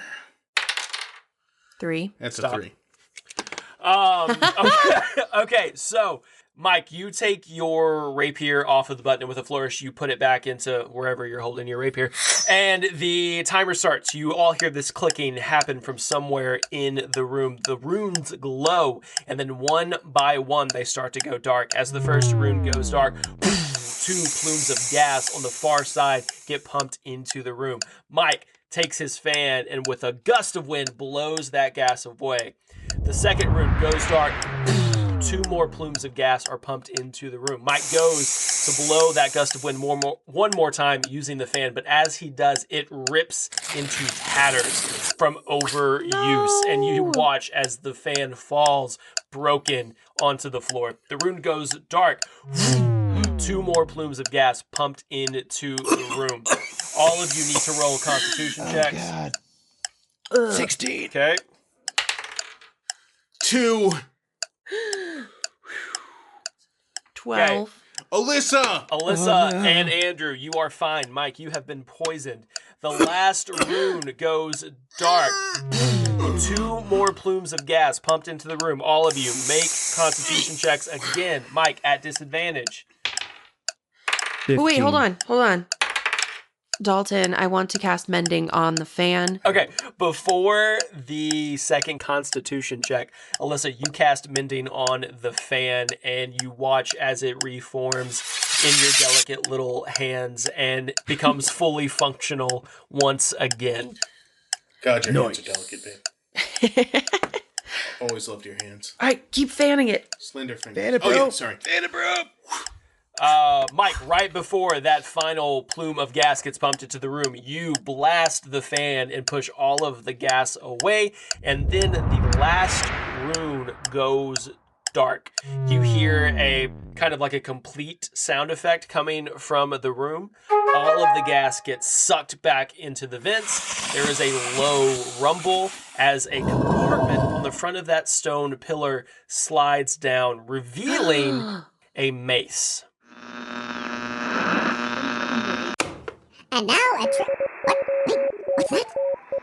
D: 3.
C: That's
B: Stop.
C: a 3.
B: Okay, so Mike, you take your rapier off of the button, and with a flourish, you put it back into wherever you're holding your rapier, and the timer starts. You all hear this clicking happen from somewhere in the room. The runes glow, and then one by one, they start to go dark. As the first rune goes dark, 2 plumes of gas on the far side get pumped into the room. Mike takes his fan and with a gust of wind blows that gas away. The second rune goes dark. 2 more plumes of gas are pumped into the room. Mike goes to blow that gust of wind one more time using the fan, but as he does, it rips into tatters from overuse, and you watch as the fan falls broken onto the floor. The rune goes dark. 2 more plumes of gas pumped into the room. All of you need to roll Constitution checks.
E: God. 16.
B: Okay.
C: 2.
D: 12.
C: Alyssa!
B: And Andrew, you are fine. Mike, you have been poisoned. The last rune goes dark. 2 more plumes of gas pumped into the room. All of you make Constitution checks again. Mike, at disadvantage.
E: 15.
D: Oh, wait, hold on. Dalton, I want to cast Mending on the fan.
B: Okay, before the second Constitution check, Alyssa, you cast Mending on the fan, and you watch as it reforms in your delicate little hands and becomes fully functional once again.
C: God, your hands are delicate, babe. Always loved your hands.
D: All right, keep fanning it.
C: Slender fingers.
E: Fan it, bro.
C: Oh, yeah, sorry.
E: Fan it, bro.
B: Mike, right before that final plume of gas gets pumped into the room, you blast the fan and push all of the gas away, and then the last rune goes dark. You hear a kind of like a complete sound effect coming from the room. All of the gas gets sucked back into the vents. There is a low rumble as a compartment on the front of that stone pillar slides down, revealing a mace.
F: And now what? Wait, what's that?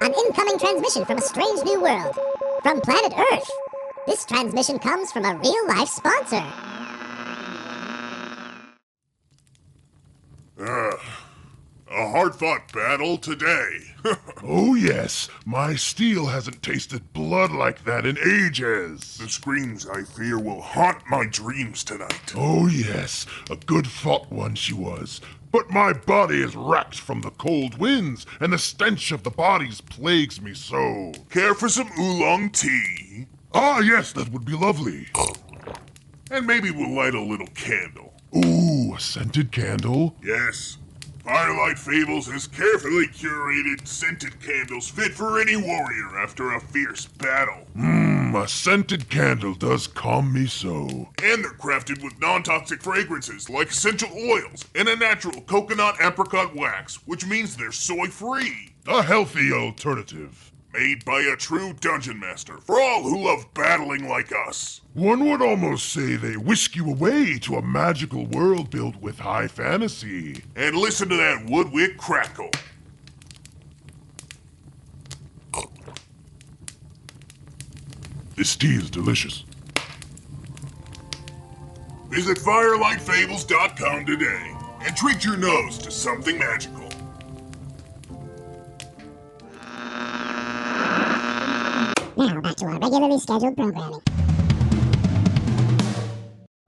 F: An incoming transmission from a strange new world. From planet Earth. This transmission comes from a real-life sponsor.
G: A hard-fought battle today. Oh yes, my steel hasn't tasted blood like that in ages. The screams I fear will haunt my dreams tonight. Oh yes, a good-fought one she was. But my body is racked from the cold winds, and the stench of the bodies plagues me so. Care for some oolong tea? Ah yes, that would be lovely. And maybe we'll light a little candle. Ooh, a scented candle? Yes. Firelight Fables has carefully curated scented candles fit for any warrior after a fierce battle. A scented candle does calm me so. And they're crafted with non-toxic fragrances like essential oils and a natural coconut apricot wax, which means they're soy-free. A healthy alternative. Made by a true dungeon master for all who love battling like us. One would almost say they whisk you away to a magical world built with high fantasy. And listen to that woodwick crackle. This tea is delicious. Visit FirelightFables.com today and treat your nose to something magical.
F: Now back to our regularly scheduled programming.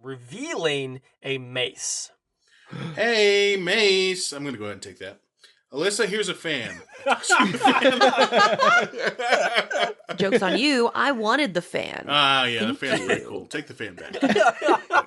B: Revealing a mace.
C: Hey, Mace. I'm going to go ahead and take that. Alyssa, here's a fan.
D: Joke's on you. I wanted the fan.
C: Ah, yeah, the fan's pretty cool. Take the fan back.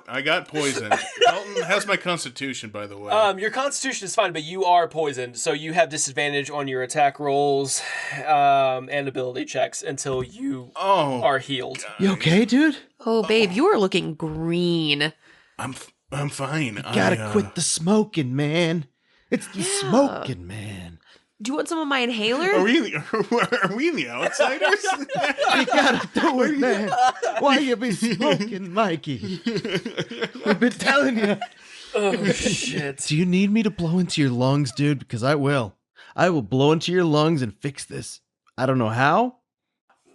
C: I got poisoned. Dalton, how's my constitution, by the way?
B: Your constitution is fine, but you are poisoned, so you have disadvantage on your attack rolls and ability checks until you are healed.
E: You okay, dude?
D: Oh, babe, you are looking green.
C: I'm fine.
E: Gotta quit the smoking, man. It's the smoking, man.
D: Do you want some of my inhaler?
C: Are we in the outsiders?
E: You gotta do it, man. Why you be smoking, Mikey? We've been telling you.
B: Oh, shit.
E: Do you need me to blow into your lungs, dude? Because I will. I will blow into your lungs and fix this. I don't know how,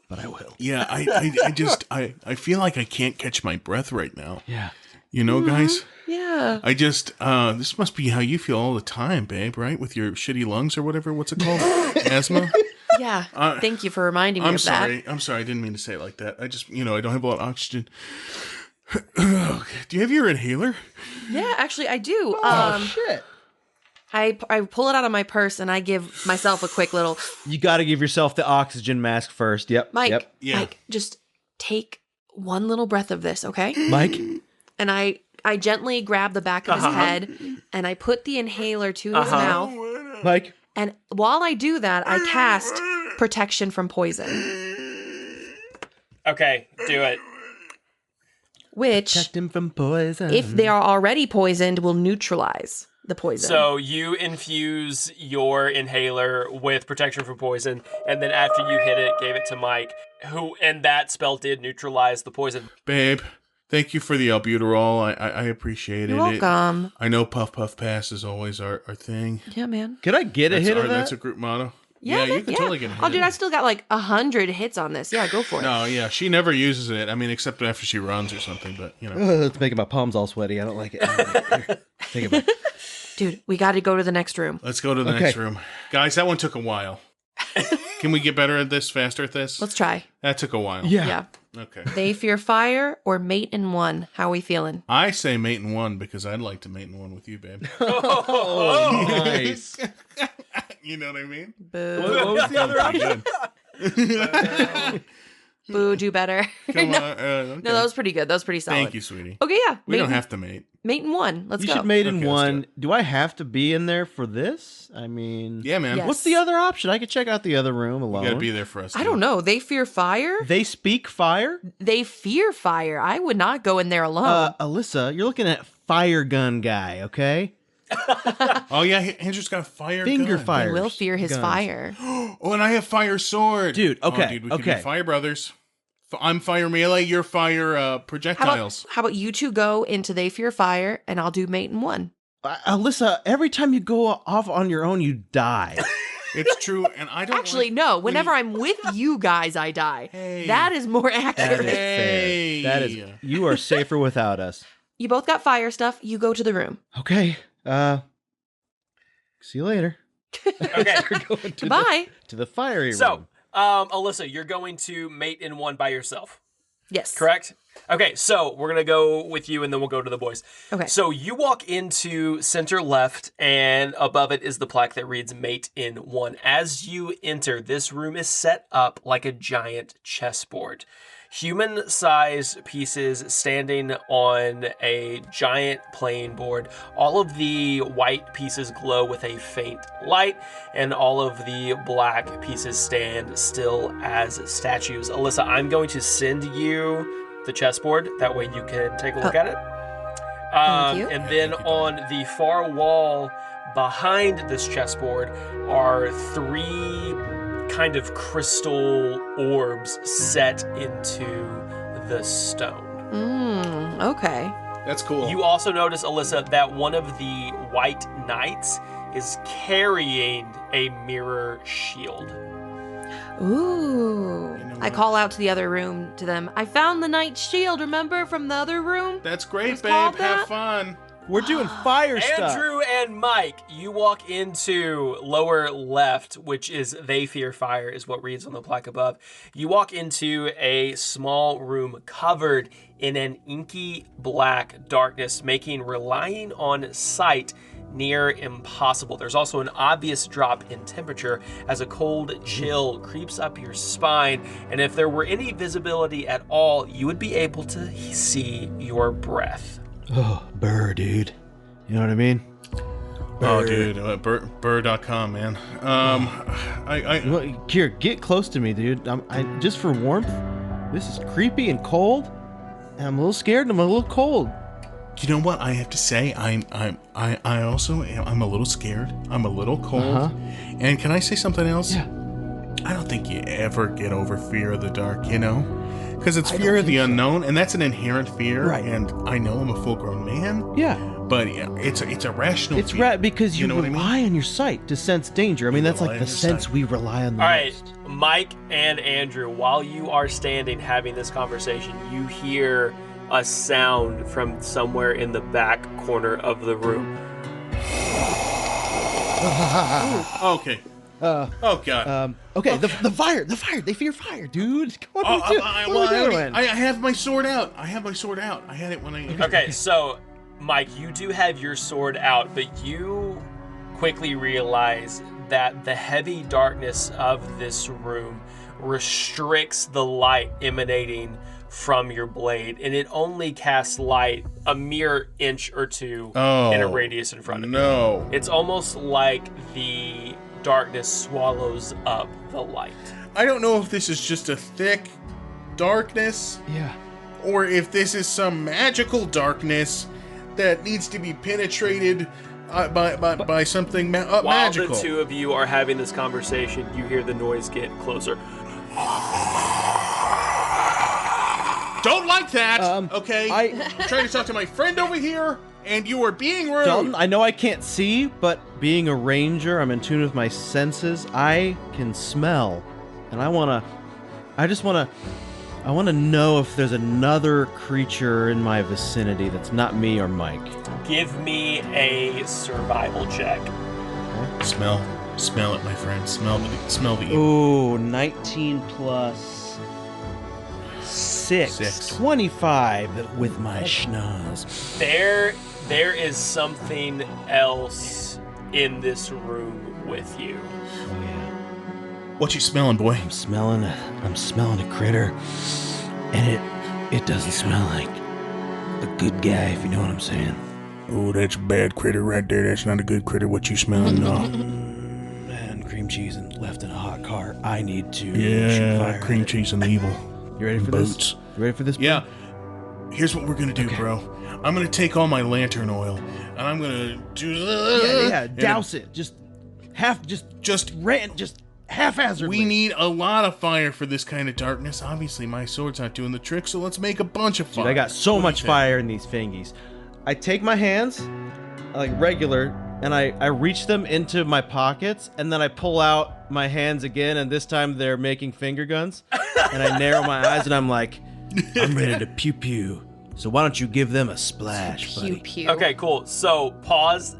E: but I will.
C: Yeah, I feel like I can't catch my breath right now.
E: Yeah.
C: You know, guys?
D: Yeah.
C: I just, this must be how you feel all the time, babe, right? With your shitty lungs or whatever. What's it called? Asthma?
D: Yeah. Thank you for reminding me of that.
C: I'm sorry. I didn't mean to say it like that. I just, I don't have a lot of oxygen. Do you have your inhaler?
D: Yeah, actually, I do.
E: Shit.
D: I pull it out of my purse and I give myself a quick little...
E: You gotta give yourself the oxygen mask first. Yep.
D: Mike,
E: Yep.
C: Yeah.
D: Mike, just take one little breath of this, okay?
E: Mike?
D: And I gently grab the back of his head and I put the inhaler to his mouth.
E: Mike?
D: And while I do that, I cast protection from poison.
B: Okay, do it.
D: Which,
E: Protect him from poison.
D: if they are already poisoned, will neutralize the poison.
B: So you infuse your inhaler with protection from poison, and then after you hit it, gave it to Mike, and that spell did neutralize the poison.
C: Babe, thank you for the albuterol. I appreciate
D: You're
C: it.
D: welcome.
C: I know Puff Puff Pass is always our thing.
D: Yeah, man.
E: Could I get a hit of that?
C: That's a group motto.
D: Yeah, man,
C: you can totally get a hit.
D: Oh, dude, I still got like 100 hits on this. Yeah, go for it.
C: No, yeah, she never uses it. I mean, except after she runs or something, but,
E: It's making my palms all sweaty. I don't like it. Here, think about it.
D: Dude, we got to go to the next room.
C: Let's go to the next room. Guys, that one took a while. Can we get better at this, faster at this?
D: Let's try.
C: That took a while.
D: Yeah.
C: Okay.
D: They fear fire or mate in one. How are we feeling?
C: I say mate in one because I'd like to mate in one with you, babe.
E: Oh, nice.
C: You know what I mean?
D: Boo.
E: What was the other option?
D: Boo, do better.
C: Come
D: no,
C: on. Okay.
D: no, that was pretty good. That was pretty solid.
C: Thank you, sweetie.
D: Okay, yeah.
C: We don't have to mate.
D: Mate in one. Let's
E: You
D: go.
E: should mate in
C: Okay, let's
E: one.
C: do
E: Do I have to be in there for this? I mean,
C: Yeah, man.
D: Yes.
E: what's the other option? I could check out the other room alone.
C: You gotta be there for us.
D: I don't know. They fear fire.
E: They speak fire.
D: They fear fire. I would not go in there alone.
E: Alyssa, you're looking at fire gun guy, okay?
C: Oh yeah, Andrew's got a fire
E: Finger
C: gun.
E: fire.
D: They will fear his
E: guns.
D: fire.
C: Oh, and I have fire sword.
E: Dude, okay,
C: Oh, dude, we could be
E: okay.
C: fire brothers. I'm fire melee, you're fire projectiles.
D: How about you two go into They Fear Fire, and I'll do mate in one.
E: Alyssa, every time you go off on your own, you die.
C: It's true, and I don't
D: Actually,
C: like
D: no. Whenever I'm with you guys, I die.
C: Hey.
D: That is more
E: That is
D: accurate.
C: Hey.
E: fair. That is. You are safer without us.
D: You both got fire stuff. You go to the room.
E: Okay. See you later.
B: Okay.
E: We're going to
D: Bye.
E: to the fiery
B: So,
E: room.
B: Alyssa, you're going to mate in one by yourself,
D: Yes.
B: correct? Okay, so we're going to go with you and then we'll go to the boys.
D: Okay.
B: So you walk into center left, and above it is the plaque that reads Mate in One. As you enter, this room is set up like a giant chessboard. Human-sized pieces standing on a giant playing board. All of the white pieces glow with a faint light, and all of the black pieces stand still as statues. Alyssa, I'm going to send you the chessboard. That way you can take a look at it.
D: Thank you.
B: And then on the far wall behind this chessboard are three kind of crystal orbs set into the stone.
D: Okay.
C: That's cool.
B: You also notice, Alyssa, that one of the white knights is carrying a mirror shield.
D: Ooh.
C: You know
D: I
C: what?
D: call out to the other room to them. I found the knight's shield, remember, from the other room?
C: That's great,
D: It's
C: babe.
D: called
C: Have
D: that?
C: fun.
E: We're doing fire stuff.
B: Andrew and Mike, you walk into lower left, which is They Fear Fire, is what reads on the plaque above. You walk into a small room covered in an inky black darkness, making relying on sight near impossible. There's also an obvious drop in temperature as a cold chill creeps up your spine, and if there were any visibility at all, you would be able to see your breath.
E: Oh, burr, dude. You know what I mean?
C: Oh, dude, burr.com, man.
E: Well, here, get close to me, dude. I just for warmth. This is creepy and cold. And I'm a little scared and I'm a little cold.
C: You know what I have to say? I also am. I'm a little scared. I'm a little cold.
E: Uh-huh.
C: And can I say something else?
E: Yeah.
C: I don't think you ever get over fear of the dark, you know? Because it's
E: I
C: fear
E: don't
C: of the
E: think so.
C: unknown, and that's an inherent fear.
E: Right.
C: And I know I'm a full-grown man,
E: Yeah.
C: but it's a rational
E: It's
C: fear.
E: right because you
C: know what I
E: rely
C: mean?
E: on your sight to sense danger. I mean,
C: You
E: that's
C: rely
E: like
C: on
E: the
C: your
E: sense
C: sight.
E: we rely on the
B: All right,
E: most.
B: Mike and Andrew, while you are standing having this conversation, you hear a sound from somewhere in the back corner of the room.
C: Okay. Oh, God.
E: Okay, the fire. They fear fire, dude. What
C: Oh,
E: are we doing? What are we doing?
C: I have my sword out. I had it when I...
B: Okay, so, Mike, you do have your sword out, but you quickly realize that the heavy darkness of this room restricts the light emanating from your blade, and it only casts light a mere inch or two in a radius in front of you.
C: No.
B: It's almost like the darkness swallows up the light.
C: I don't know if this is just a thick darkness
E: Yeah.
C: or if this is some magical darkness that needs to be penetrated by something
B: While
C: magical.
B: the two of you are having this conversation, you hear the noise get closer.
C: Don't like that, okay?
E: I'm
C: trying to talk to my friend over here, and you are being rude.
E: Dalton, I know I can't see, but being a ranger, I'm in tune with my senses. I can smell, and I want to know if there's another creature in my vicinity that's not me or Mike.
B: Give me a survival check.
C: Smell it, my friend. Smell the evil.
E: Ooh, 19 plus 6. 25 with my schnoz.
B: There is something else in this room with you.
E: Oh, yeah.
C: What you smelling, boy?
E: I'm smelling a critter, and it doesn't smell like a good guy, if you know what I'm saying.
C: Oh, that's a bad critter right there. That's not a good critter. What you smelling,
E: Man, cream cheese and left in a hot car. I need to shoot
C: Yeah,
E: fire
C: cream
E: at it.
C: cheese and evil.
E: You ready for
C: Boats.
E: this? You ready for this?
C: Yeah. Here's what we're gonna do, bro. I'm gonna take all my lantern oil, and I'm gonna do.
E: Yeah. Douse it. Just haphazardly.
C: We need a lot of fire for this kind of darkness. Obviously, my sword's not doing the trick, so let's make a bunch of fire.
E: Dude, I got so
C: What do
E: much
C: you think?
E: fire in these fingies. I take my hands, like regular, and I reach them into my pockets, and then I pull out my hands again, and this time they're making finger guns. And I narrow my eyes, and I'm like, I'm ready to pew pew. So why don't you give them a splash,
D: Pew
E: buddy?
D: pew.
B: Okay, cool. So pause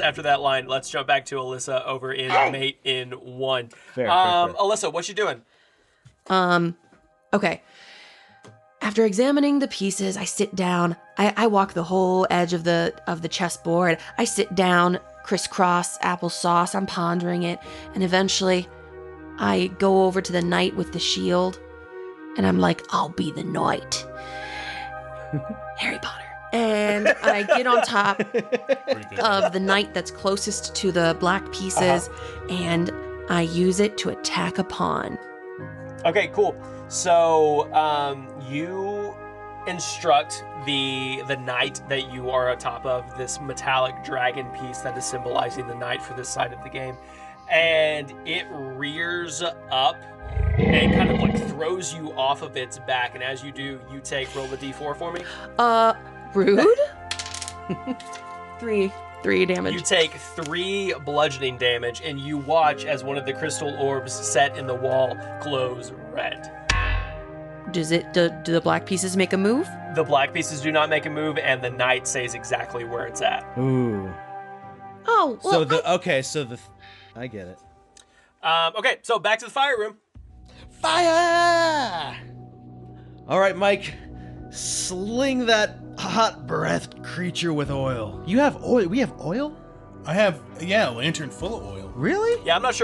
B: after that line. Let's jump back to Alyssa over in Mate in 1.
E: Fair.
B: Alyssa, what you doing?
D: Okay. After examining the pieces, I sit down. I walk the whole edge of the chessboard. I sit down, crisscross applesauce. I'm pondering it, and eventually, I go over to the knight with the shield, and I'm like, "I'll be the knight." Harry Potter. And I get on top of the knight that's closest to the black pieces, and I use it to attack a pawn.
B: Okay, cool. So you instruct the knight that you are atop of this metallic dragon piece that is symbolizing the knight for this side of the game, and it rears up and kind of like throws you off of its back. And as you do, you roll the d4 for me.
D: Rude? 3 damage.
B: You take 3 bludgeoning damage, and you watch as one of the crystal orbs set in the wall glows red.
D: Do the black pieces make a move?
B: The black pieces do not make a move, and the knight stays exactly where it's at.
E: Ooh.
D: Oh, well,
E: I get it.
B: Okay, so back to the fire room.
E: Fire! All right, Mike, sling that hot-breathed creature with oil. You have oil? We have oil?
C: I have a lantern full of oil.
E: Really?
B: Yeah, I'm not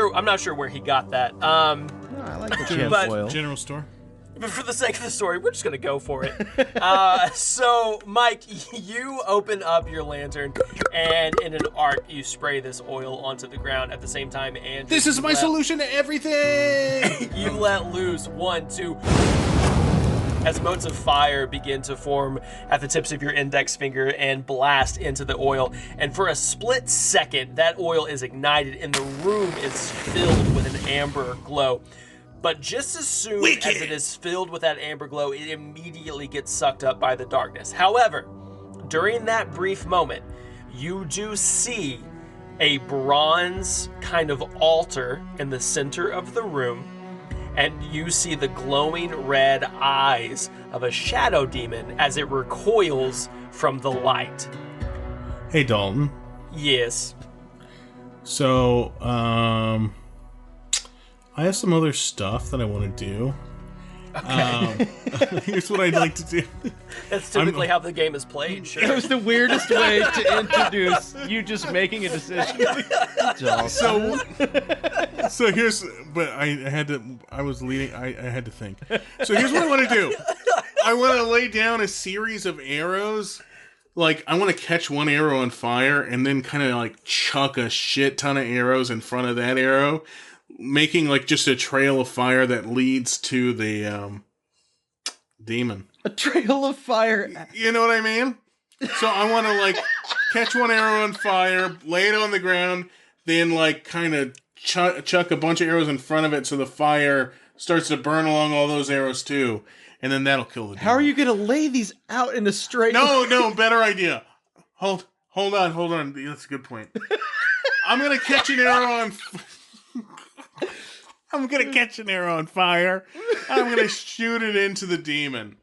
B: sure where he got that.
E: Oh, I like that you have
B: But-
E: oil.
C: General store.
B: But for the sake of the story, we're just gonna go for it. So, Mike, you open up your lantern, and in an arc, you spray this oil onto the ground at the same time. And
C: This is my solution to everything.
B: You let loose 1, 2. As motes of fire begin to form at the tips of your index finger and blast into the oil. And for a split second, that oil is ignited and the room is filled with an amber glow. But just as soon as it is filled with that amber glow, it immediately gets sucked up by the darkness. However, during that brief moment, you do see a bronze kind of altar in the center of the room, and you see the glowing red eyes of a shadow demon as it recoils from the light.
C: Hey, Dalton.
B: Yes.
C: So, I have some other stuff that I want to do. Okay. Here's what I'd like to do.
B: That's typically how the game is played, sure.
E: That was the weirdest way to introduce you just making a decision.
C: So here's, but I had to think. So here's what I want to do. I want to lay down a series of arrows. Like, I want to catch one arrow on fire and then kind of like chuck a shit ton of arrows in front of that arrow, making like just a trail of fire that leads to the demon.
E: A trail of fire.
C: You know what I mean? So I want to like catch one arrow on fire, lay it on the ground, then like kind of chuck a bunch of arrows in front of it so the fire starts to burn along all those arrows too. And then that'll kill the demon.
E: How are you going to lay these out in a straight line?
C: No, better idea. Hold on. That's a good point. I'm going to catch an arrow on... I'm going to catch an arrow on fire. I'm going to shoot it into the demon.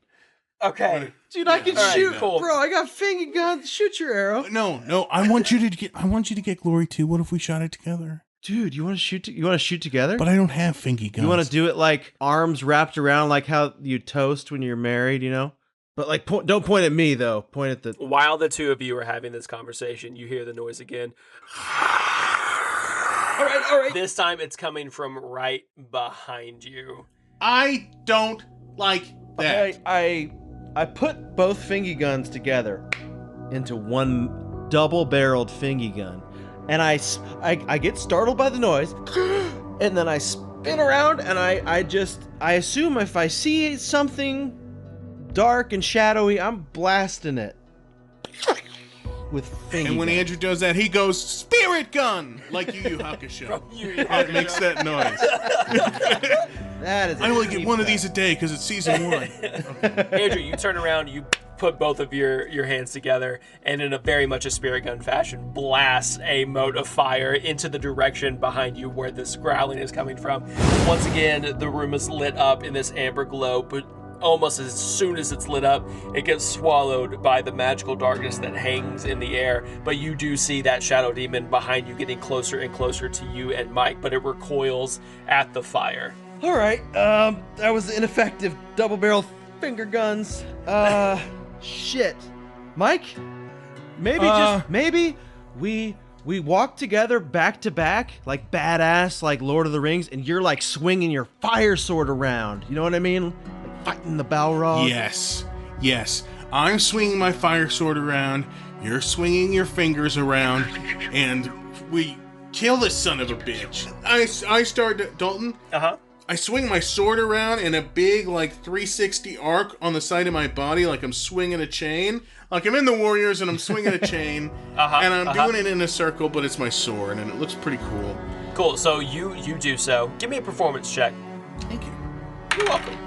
B: Okay.
E: Dude, I can
B: All right,
E: shoot.
B: cool.
E: Bro, I got finger guns. Shoot your arrow.
C: No. I want you to get glory too. What if we shot it together?
E: Dude, you want to shoot? You want to shoot together?
C: But I don't have fingy guns.
E: You want to do it like arms wrapped around, like how you toast when you're married, you know? But like, don't point at me though. Point at the.
B: While the two of you are having this conversation, you hear the noise again. All right. This time it's coming from right behind you.
C: I don't like that.
E: I put both fingy guns together into one double-barreled fingy gun, and I get startled by the noise, and then I spin around, and I assume if I see something dark and shadowy, I'm blasting it with fingy
C: And when
E: gun.
C: Andrew does that, he goes, "Spirit gun!" Like Yu Yu Hakusho. It makes that noise.
E: That is.
C: I only get one of these a day because it's season 1.
B: Andrew, you turn around, you put both of your hands together, and in a very much a spirit gun fashion, blast a mote of fire into the direction behind you where this growling is coming from. Once again, the room is lit up in this amber glow, but almost as soon as it's lit up, it gets swallowed by the magical darkness that hangs in the air. But you do see that shadow demon behind you getting closer and closer to you and Mike, but it recoils at the fire.
E: All right, that was ineffective. Double-barrel finger guns. Shit. Mike, maybe we walk together back to back like badass, like Lord of the Rings, and you're like swinging your fire sword around. You know what I mean? Like fighting the Balrog.
C: Yes. I'm swinging my fire sword around. You're swinging your fingers around, and we kill this son of a bitch. I start, Dalton. I swing my sword around in a big, like, 360 arc on the side of my body, like I'm swinging a chain. Like I'm in the Warriors and I'm swinging a chain, and I'm doing it in a circle, but it's my sword, and it looks pretty cool.
B: Cool, so you do so. Give me a performance check.
C: Thank you.
B: You're welcome.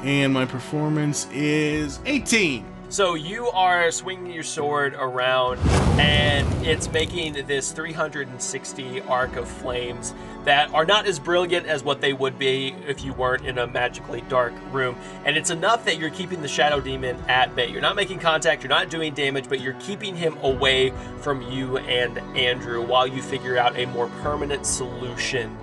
C: And my performance is 18.
B: So you are swinging your sword around, and it's making this 360 arc of flames that are not as brilliant as what they would be if you weren't in a magically dark room. And it's enough that you're keeping the shadow demon at bay. You're not making contact, you're not doing damage, but you're keeping him away from you and Andrew while you figure out a more permanent solution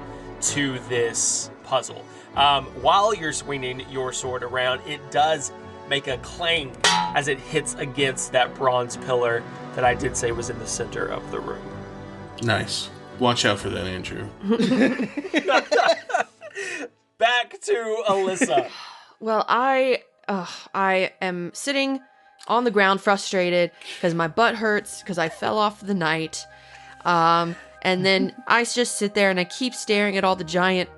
B: to this puzzle. While you're swinging your sword around, it does make a clang as it hits against that bronze pillar that I did say was in the center of the room.
C: Nice. Watch out for that, Andrew.
B: Back to Alyssa.
D: Well, I am sitting on the ground frustrated because my butt hurts because I fell off the night. And then I just sit there and I keep staring at all the giant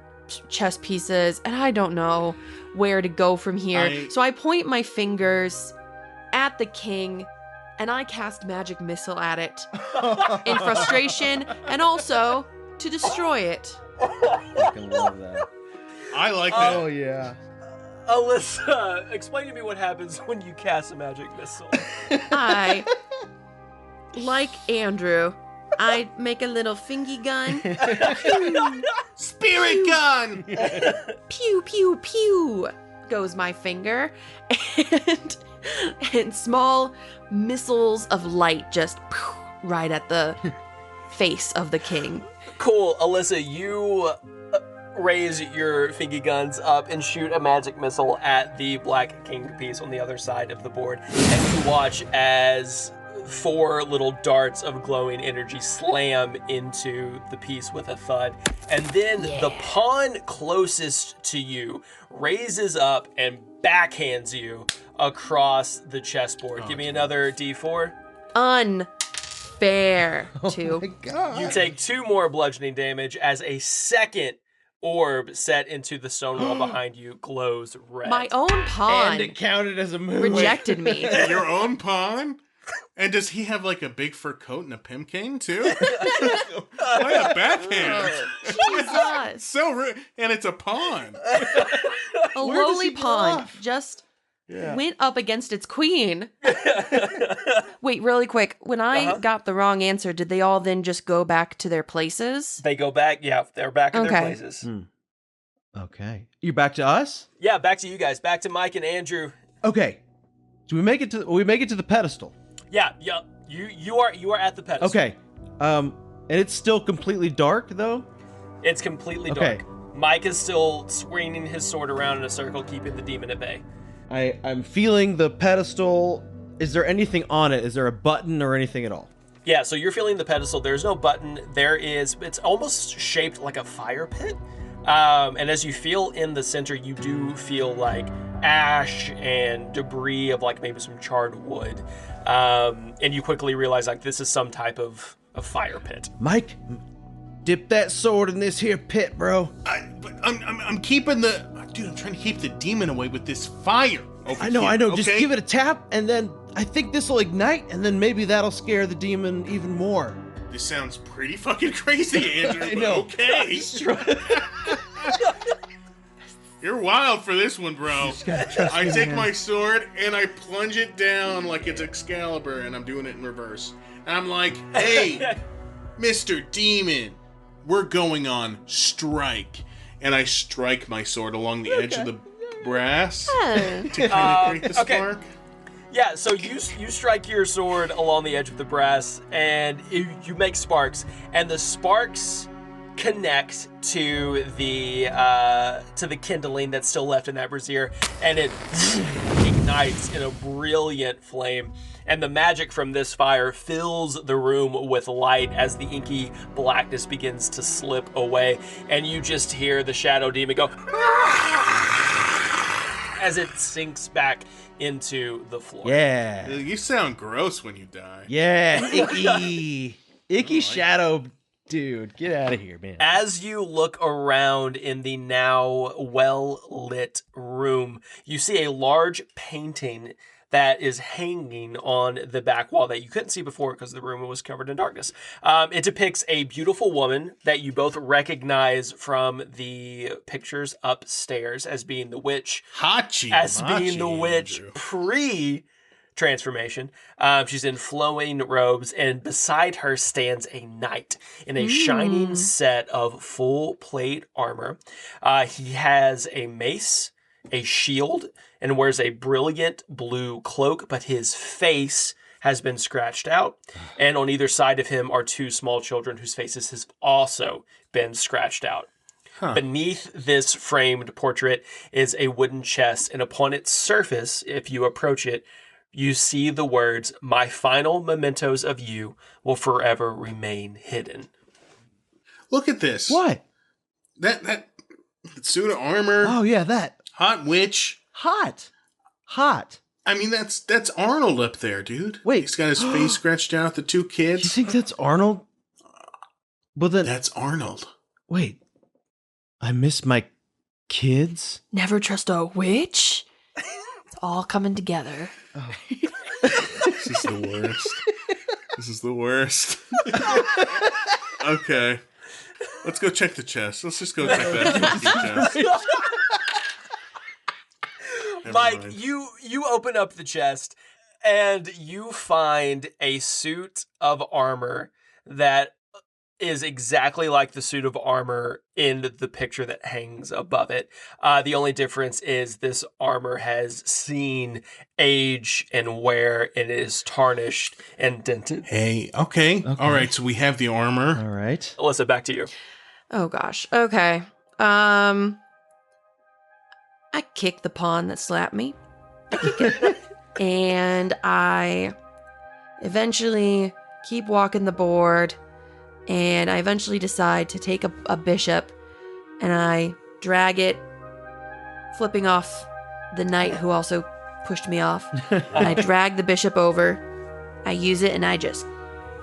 D: chess pieces, and I don't know where to go from here. So I point my fingers at the king, and I cast magic missile at it in frustration, and also to destroy it.
E: I fucking love that.
C: I like that.
E: Oh yeah.
B: Alyssa, explain to me what happens when you cast a magic missile.
D: I, like Andrew, I make a little fingy gun.
C: Spirit gun!
D: Pew, pew, pew, goes my finger. And small missiles of light just right at the face of the king.
B: Cool, Alyssa, you raise your fingy guns up and shoot a magic missile at the black king piece on the other side of the board. And you watch as 4 little darts of glowing energy slam into the piece with a thud. And then the pawn closest to you raises up and backhands you across the chessboard. Give me another D4.
D: Unfair. 2.
E: My God.
B: You take 2 more bludgeoning damage as a second orb set into the stone wall behind you glows red.
D: My own pawn
E: And it counted as a move.
D: rejected me.
C: Your own pawn? And does he have like a big fur coat and a pimp cane too? Why a backhand?
D: Jesus.
C: So rude. And it's a pawn.
D: A
E: Where does
D: lowly
E: he go
D: pawn
E: off?
D: just went up against its queen. Wait, really quick. When I got the wrong answer, did they all then just go back to their places?
B: They go back, they're back in their
D: Okay.
B: places.
E: Okay. You back to us?
B: Yeah, back to you guys. Back to Mike and Andrew.
E: Okay. Do we make it to the pedestal?
B: Yeah. You are at the pedestal.
E: Okay. And it's still completely dark though?
B: It's completely
E: Okay.
B: dark. Mike is still swinging his sword around in a circle, keeping the demon at bay.
E: I'm feeling the pedestal. Is there anything on it? Is there a button or anything at all?
B: Yeah, so you're feeling the pedestal. There's no button. It's almost shaped like a fire pit. And as you feel in the center, you do feel like ash and debris of like maybe some charred wood. And you quickly realize like this is some type of fire pit.
E: Mike, dip that sword in this here pit, bro.
C: I'm keeping I'm trying to keep the demon away with this fire.
E: I know.
C: Okay?
E: Just give it a tap, and then I think this will ignite, and then maybe that'll scare the demon even more.
C: This sounds pretty fucking crazy, Andrew.
E: I know.
C: Okay. You're wild for this one, bro. I take my sword and I plunge it down like it's Excalibur, and I'm doing it in reverse. And I'm like, hey, Mr. Demon, we're going on strike. And I strike my sword along the edge of the brass to kind of create the spark.
B: Yeah, so you strike your sword along the edge of the brass, and you make sparks, and the sparks connect to the kindling that's still left in that brazier, and it ignites in a brilliant flame. And the magic from this fire fills the room with light as the inky blackness begins to slip away, and you just hear the shadow demon go as it sinks back into the floor.
E: Yeah.
C: You sound gross when you die.
E: Yeah. Icky shadow dude. Get out of here, man.
B: As you look around in the now well-lit room, you see a large painting that is hanging on the back wall that you couldn't see before because the room was covered in darkness. It depicts a beautiful woman that you both recognize from the pictures upstairs as being the witch. Being the witch pre-transformation. She's in flowing robes, and beside her stands a knight in a shining set of full plate armor. He has a mace, a shield, and wears a brilliant blue cloak, but his face has been scratched out. And on either side of him are two small children whose faces have also been scratched out. Beneath this framed portrait is a wooden chest, and upon its surface, if you approach it, you see the words, "My final mementos of you will forever remain hidden."
C: Look at this.
E: What?
C: That suit of armor.
E: Oh, yeah, that.
C: Hot witch.
E: Hot.
C: I mean, that's Arnold up there, dude.
E: Wait.
C: He's got his face scratched out, the two kids.
E: You think that's Arnold? Well, then.
C: That's Arnold.
E: Wait. I miss my kids?
D: Never trust a witch? It's all coming together.
E: Oh.
C: This is the worst. Okay. Let's go check the chest. Let's just go check that chest.
B: Mike, you open up the chest and you find a suit of armor that is exactly like the suit of armor in the picture that hangs above it. The only difference is this armor has seen age and wear and is tarnished and dented.
C: Hey, okay. All right, so we have the armor.
E: All right.
B: Alyssa, back to you.
D: Oh gosh. Okay. I kick the pawn that slapped me. I kick it. And I eventually keep walking the board. And I eventually decide to take a bishop. And I drag it, flipping off the knight who also pushed me off. And I drag the bishop over. I use it and I just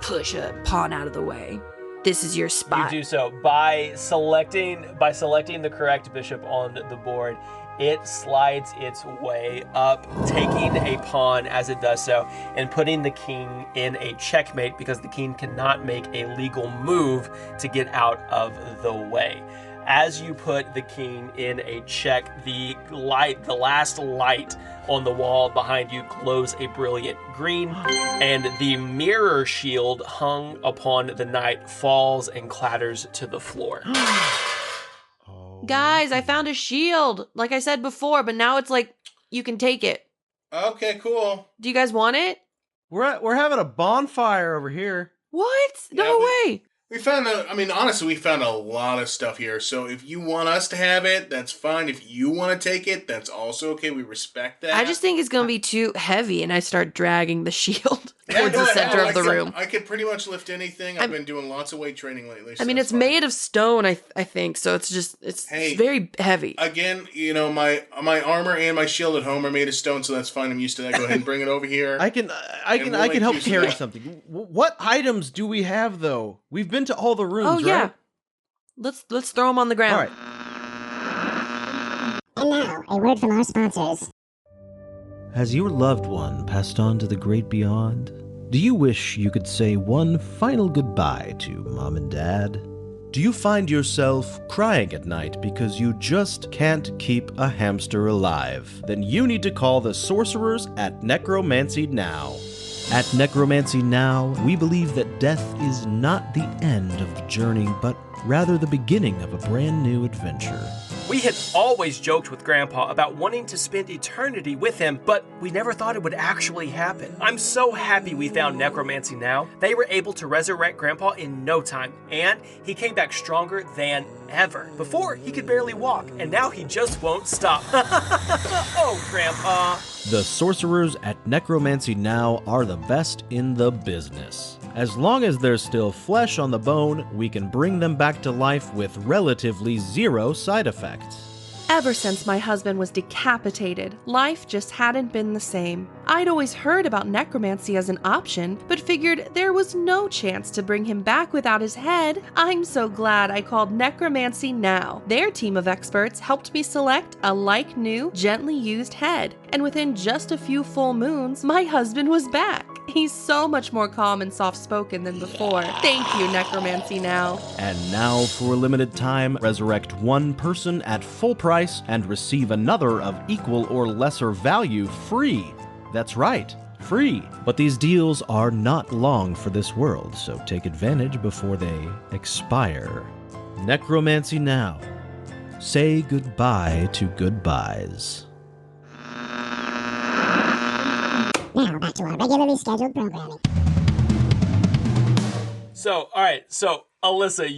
D: push a pawn out of the way. This is your spot.
B: You do so by selecting the correct bishop on the board. It slides its way up, taking a pawn as it does so, and putting the king in a checkmate because the king cannot make a legal move to get out of the way. As you put the king in a check, the last light on the wall behind you glows a brilliant green, and the mirror shield hung upon the knight falls and clatters to the floor.
D: Guys, I found a shield, like I said before, but now it's like, you can take it.
C: Okay, cool.
D: Do you guys want it?
E: We're having a bonfire over here.
D: What? No way.
C: We found honestly, we found a lot of stuff here. So if you want us to have it, that's fine. If you want to take it, that's also okay. We respect that.
D: I just think it's going to be too heavy, and I start dragging the shield. towards the center of the room.
C: I could pretty much lift anything. I've been doing lots of weight training lately. So
D: I mean,
C: that's
D: it's
C: fine.
D: made of stone, I think, so it's very heavy.
C: Again, my armor and my shield at home are made of stone, so that's fine. I'm used to that. Go ahead and bring it over here.
E: I can help carry something. What items do we have though? We've been to all the rooms,
D: yeah.
E: right?
D: Let's throw them on the ground.
E: All right.
F: And now, a word from our sponsors.
E: Has your loved one passed on to the great beyond? Do you wish you could say one final goodbye to Mom and Dad? Do you find yourself crying at night because you just can't keep a hamster alive? Then you need to call the sorcerers at Necromancy Now. At Necromancy Now, we believe that death is not the end of the journey, but rather the beginning of a brand new adventure.
B: We had always joked with Grandpa about wanting to spend eternity with him, but we never thought it would actually happen. I'm so happy we found Necromancy Now. They were able to resurrect Grandpa in no time, and he came back stronger than ever. Before, he could barely walk, and now he just won't stop. Oh, Grandpa.
E: The sorcerers at Necromancy Now are the best in the business. As long as there's still flesh on the bone, we can bring them back to life with relatively zero side effects.
D: Ever since my husband was decapitated, life just hadn't been the same. I'd always heard about necromancy as an option, but figured there was no chance to bring him back without his head. I'm so glad I called Necromancy Now. Their team of experts helped me select a like-new, gently used head, and within just a few full moons, my husband was back. He's so much more calm and soft-spoken than before. Thank you, Necromancy Now.
E: And now, for a limited time, resurrect one person at full price and receive another of equal or lesser value free. That's right, free. But these deals are not long for this world, so take advantage before they expire. Necromancy Now. Say goodbye to goodbyes.
F: Now, back to our regularly scheduled programming.
B: So, all right. So, Alyssa,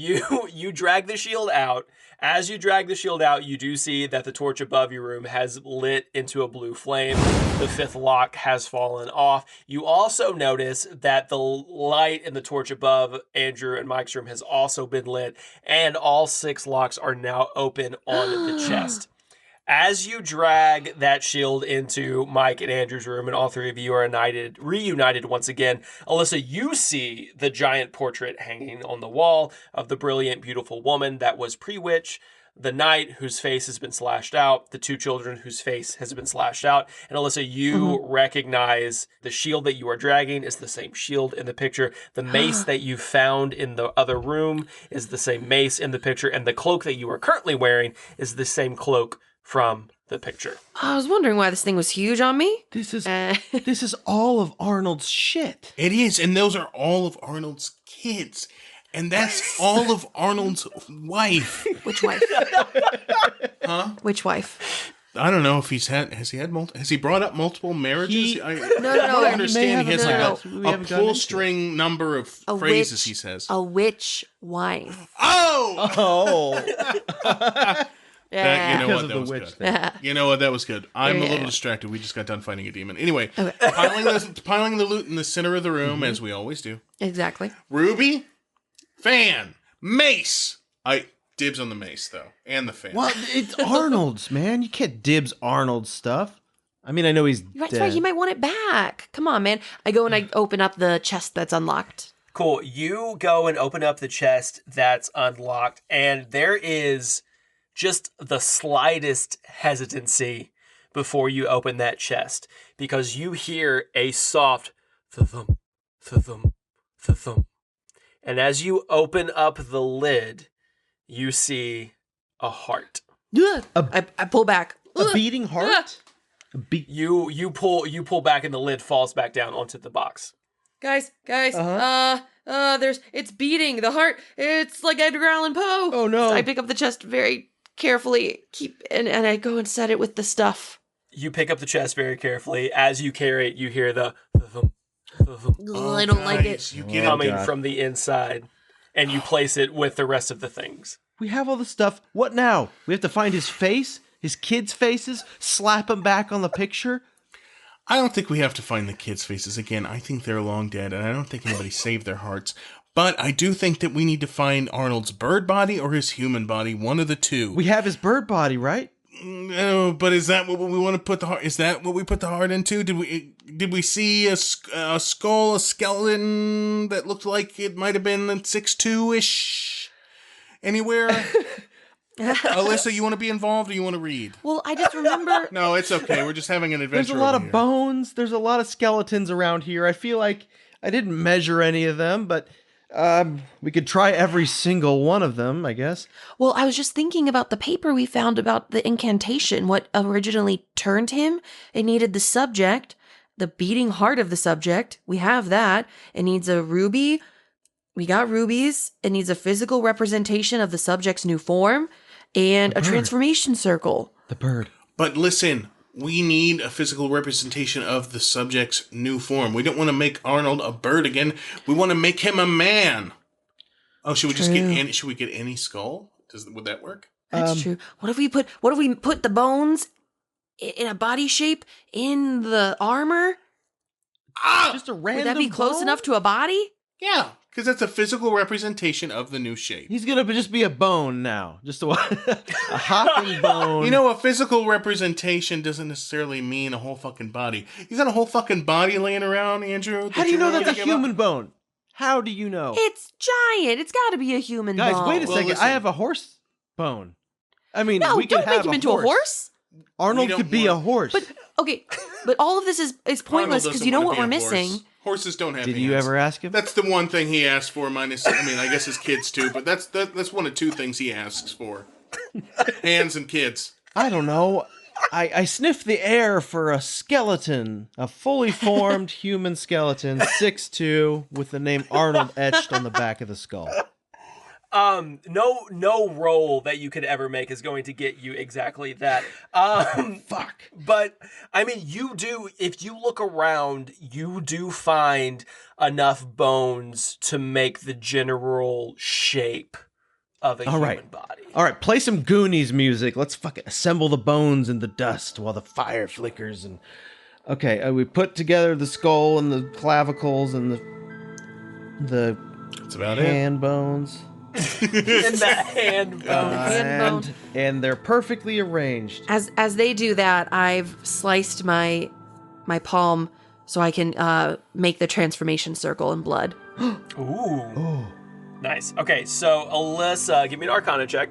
B: you drag the shield out. As you drag the shield out, you do see that the torch above your room has lit into a blue flame. The fifth lock has fallen off. You also notice that the light in the torch above Andrew and Mike's room has also been lit, and all 6 locks are now open on the chest. As you drag that shield into Mike and Andrew's room, and all 3 of you are reunited once again, Alyssa, you see the giant portrait hanging on the wall of the brilliant, beautiful woman that was pre-witch, the knight whose face has been slashed out, the 2 children whose face has been slashed out. And Alyssa, you recognize the shield that you are dragging is the same shield in the picture. The mace that you found in the other room is the same mace in the picture. And the cloak that you are currently wearing is the same cloak from the picture.
D: I was wondering why this thing was huge on me.
E: This is all of Arnold's shit.
C: It is, and those are all of Arnold's kids. And that's all of Arnold's wife.
D: Which wife?
C: Huh?
D: Which wife?
C: I don't know if has he brought up multiple marriages?
D: No.
C: I understand he has a pull string number of phrases he says.
D: A witch wife.
C: Oh!
D: Yeah.
C: You know what, that was good. You know what, that was good. I'm a little distracted. We just got done fighting a demon. Anyway, piling the loot in the center of the room, as we always do.
D: Exactly.
C: Ruby, fan, mace. I dibs on the mace, though, and the fan.
E: Well, it's Arnold's, man. You can't dibs Arnold's stuff. I mean, I know he's
D: That's
E: dead.
D: right. He might want it back. Come on, man. I go and I open up the chest that's unlocked.
B: Cool. You go and open up the chest that's unlocked, and there is just the slightest hesitancy before you open that chest, because you hear a soft thump, thump, thump. And as you open up the lid, you see a heart.
D: I pull back.
E: A beating heart?
B: You pull back, and the lid falls back down onto the box.
D: Guys, it's beating. The heart, it's like Edgar Allan Poe.
E: Oh no.
D: So I pick up the chest very carefully, and I go and set it with the stuff.
B: You pick up the chest very carefully. As you carry it, you hear the thump, thump.
D: I don't like it.
C: You get
B: Coming from the inside, and you place it with the rest of the things.
E: We have all the stuff. What now? We have to find his face, his kids' faces, slap him back on the picture?
C: I don't think we have to find the kids' faces again. I think they're long dead, and I don't think anybody saved their hearts. But I do think that we need to find Arnold's bird body or his human body, one of the two.
E: We have his bird body, right?
C: No, but is that what we want to put the heart? Is that what we put the heart into? Did we see a skull, a skeleton that looked like it might have been 6'2" anywhere? Alyssa, you want to be involved or you want to read?
D: Well, I just remember.
C: No, it's okay. We're just having an adventure.
E: There's a lot
C: over
E: of
C: here.
E: bones. There's a lot of skeletons around here. I feel like I didn't measure any of them, but we could try every single one of them, I guess.
D: Well, I was just thinking about the paper we found about the incantation, what originally turned him. It needed the subject, the beating heart of the subject. We have that. It needs a ruby. We got rubies. It needs a physical representation of the subject's new form and a transformation circle.
E: The bird.
C: But listen, we need a physical representation of the subject's new form. We don't want to make Arnold a bird again. We want to make him a man. Oh, should we just get any? Should we get any skull? Would that work?
D: That's true. What if we put the bones in a body shape in the armor?
E: Just a random.
D: Would that be close
E: bone?
D: enough to a body?
C: Yeah, because that's a physical representation of the new shape.
E: He's gonna just be a bone now, just a hopping bone.
C: You know, a physical representation doesn't necessarily mean a whole fucking body. You got a whole fucking body laying around, Andrew?
E: How do you know that's a human bone? How do you know?
D: It's giant. It's got to be a human
E: Guys,
D: bone.
E: wait a
C: Well,
E: second.
C: listen.
E: I have a horse bone. I mean,
D: No,
E: we can
D: don't
E: have
D: make him into a horse.
E: Arnold
C: We
E: could
C: don't
E: be a
C: want-
E: horse.
D: But okay, but all of this is pointless because you know what we're missing.
C: Horses don't have
E: Did
C: hands.
E: you ever ask him?
C: That's the one thing he asked for, minus, I mean, I guess his kids too, but that's one of two things he asks for. Hands and kids.
E: I don't know. I sniffed the air for a skeleton, a fully formed human skeleton, 6'2", with the name Arnold etched on the back of the skull.
B: No role that you could ever make is going to get you exactly that.
E: Fuck.
B: But I mean, if you look around, you do find enough bones to make the general shape of a human body.
E: All right, play some Goonies music. Let's fucking assemble the bones in the dust while the fire flickers. And okay, we put together the skull and the clavicles and the
C: That's about
E: hand bones.
B: And the hand bone.
D: Hand bone.
E: And they're perfectly arranged.
D: As they do that, I've sliced my palm so I can make the transformation circle in blood.
B: Ooh. Nice. Okay, so Alyssa, give me an Arcana check.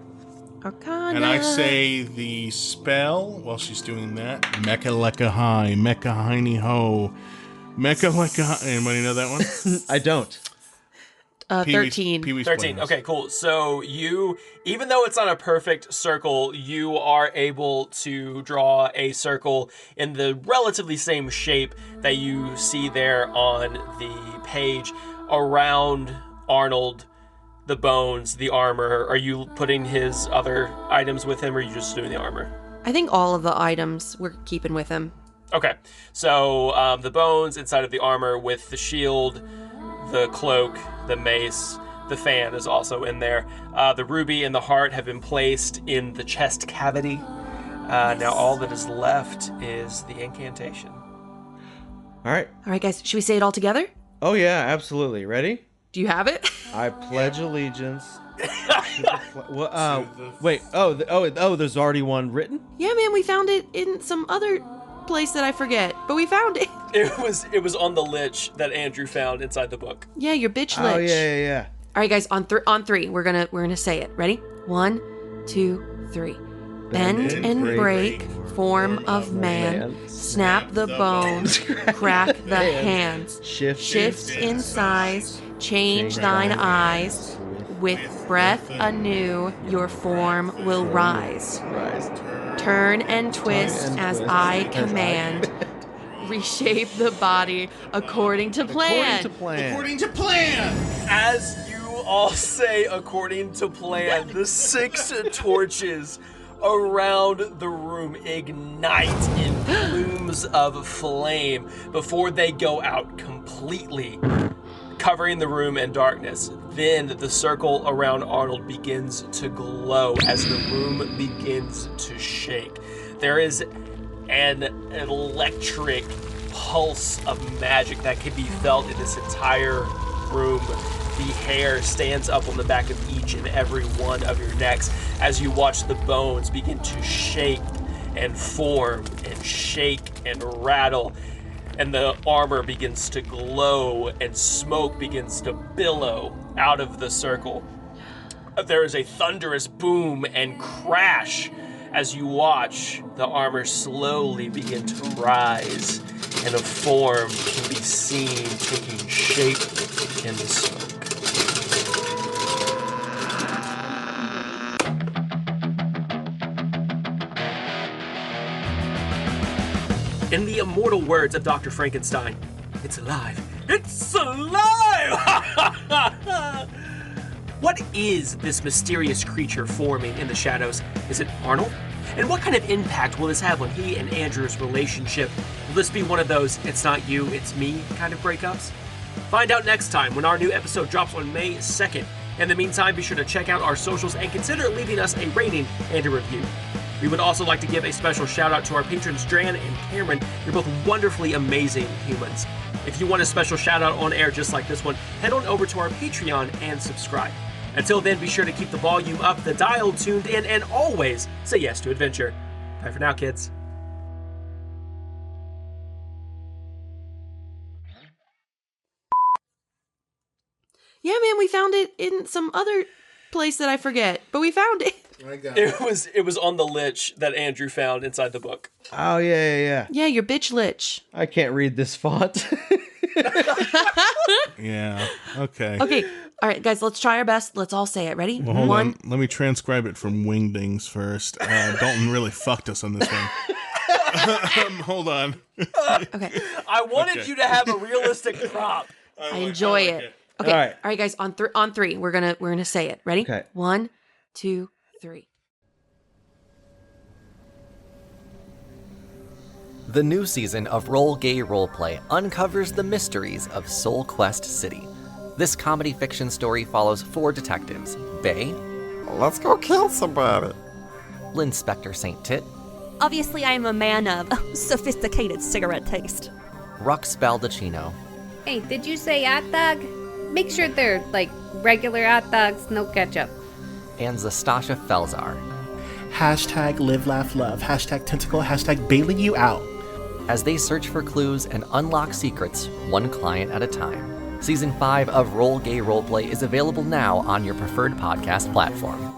D: Arcana.
C: And I say the spell while she's doing that. Mecca lecca high, mecca hiney ho. Mecca lecca high. Anybody know that one?
E: I don't.
D: 13.
C: Pee-wee's
B: 13.
C: Playhouse.
B: Okay, cool. So you, even though it's not a perfect circle, you are able to draw a circle in the relatively same shape that you see there on the page around Arnold, the bones, the armor. Are you putting his other items with him, or are you just doing the armor?
D: I think all of the items we're keeping with him.
B: Okay, so the bones inside of the armor with the shield, the cloak, the mace, the fan is also in there. The ruby and the heart have been placed in the chest cavity. Now all that is left is the incantation.
E: All right.
D: All right, guys, should we say it all together?
E: Oh, yeah, absolutely. Ready?
D: Do you have it?
E: I pledge allegiance. Wait. There's already one written?
D: Yeah, man, we found it in some other place that I forget, but we found it.
B: It was on the lich that Andrew found inside the book.
D: Yeah, your bitch lich.
E: Oh, yeah.
D: All right, guys, on three, we're gonna say it. Ready? 1, 2, 3. Bend and break, form of man. Snap the bones, crack the hands. Shift in size, change thine eyes. With breath anew, your form will rise. Turn and twist as I command. Reshape the body according to plan.
C: According to plan!
B: As you all say, according to plan, the 6 torches around the room ignite in plumes of flame before they go out completely, covering the room in darkness. Then the circle around Arnold begins to glow as the room begins to shake. There is an electric pulse of magic that can be felt in this entire room. The hair stands up on the back of each and every one of your necks as you watch the bones begin to shape and form and shake and rattle, and the armor begins to glow and smoke begins to billow out of the circle. There is a thunderous boom and crash as you watch the armor slowly begin to rise, and a form can be seen taking shape in the smoke. In the immortal words of Dr. Frankenstein, it's alive. It's alive! What is this mysterious creature forming in the shadows? Is it Arnold? And what kind of impact will this have on he and Andrew's relationship? Will this be one of those it's not you, it's me kind of breakups? Find out next time when our new episode drops on May 2nd. In the meantime, be sure to check out our socials and consider leaving us a rating and a review. We would also like to give a special shout out to our patrons Dran and Cameron. You're both wonderfully amazing humans. If you want a special shout out on air just like this one, head on over to our Patreon and subscribe. Until then, be sure to keep the volume up, the dial tuned in, and always say yes to adventure. Bye for now, kids.
D: Yeah, man, we found it in some other place that I forget, but we found it.
C: I got it.
B: It was on the lich that Andrew found inside the book.
E: Oh, yeah.
D: Yeah, your bitch lich.
E: I can't read this font.
C: Yeah. Okay.
D: Okay, all right, guys, let's try our best. Let's all say it. Ready?
C: Well, hold on. Let me transcribe it from Wingdings first. Dalton really fucked us on this one. Hold on.
D: Okay,
B: I wanted you to have a realistic prop.
D: I enjoy it. Okay,
E: All right.
D: all right, guys, on three, we're gonna say it. Ready?
E: Okay.
D: 1, 2, 3.
H: The new season of Roll Gay Roleplay uncovers the mysteries of Soul Quest City. This comedy fiction story follows 4 detectives: Bay,
I: Let's go kill somebody.
H: Linspector Saint Tit,
J: Obviously, I am a man of sophisticated cigarette taste.
H: Rux Baldacchino,
K: Hey, did you say hot dog? Make sure they're, like, regular hot dogs, no ketchup.
H: and Zastasha Felzar.
I: Hashtag live, laugh, love. Hashtag tentacle. Hashtag bailing you out.
H: As they search for clues and unlock secrets, one client at a time. Season 5 of Roll Gay Roleplay is available now on your preferred podcast platform.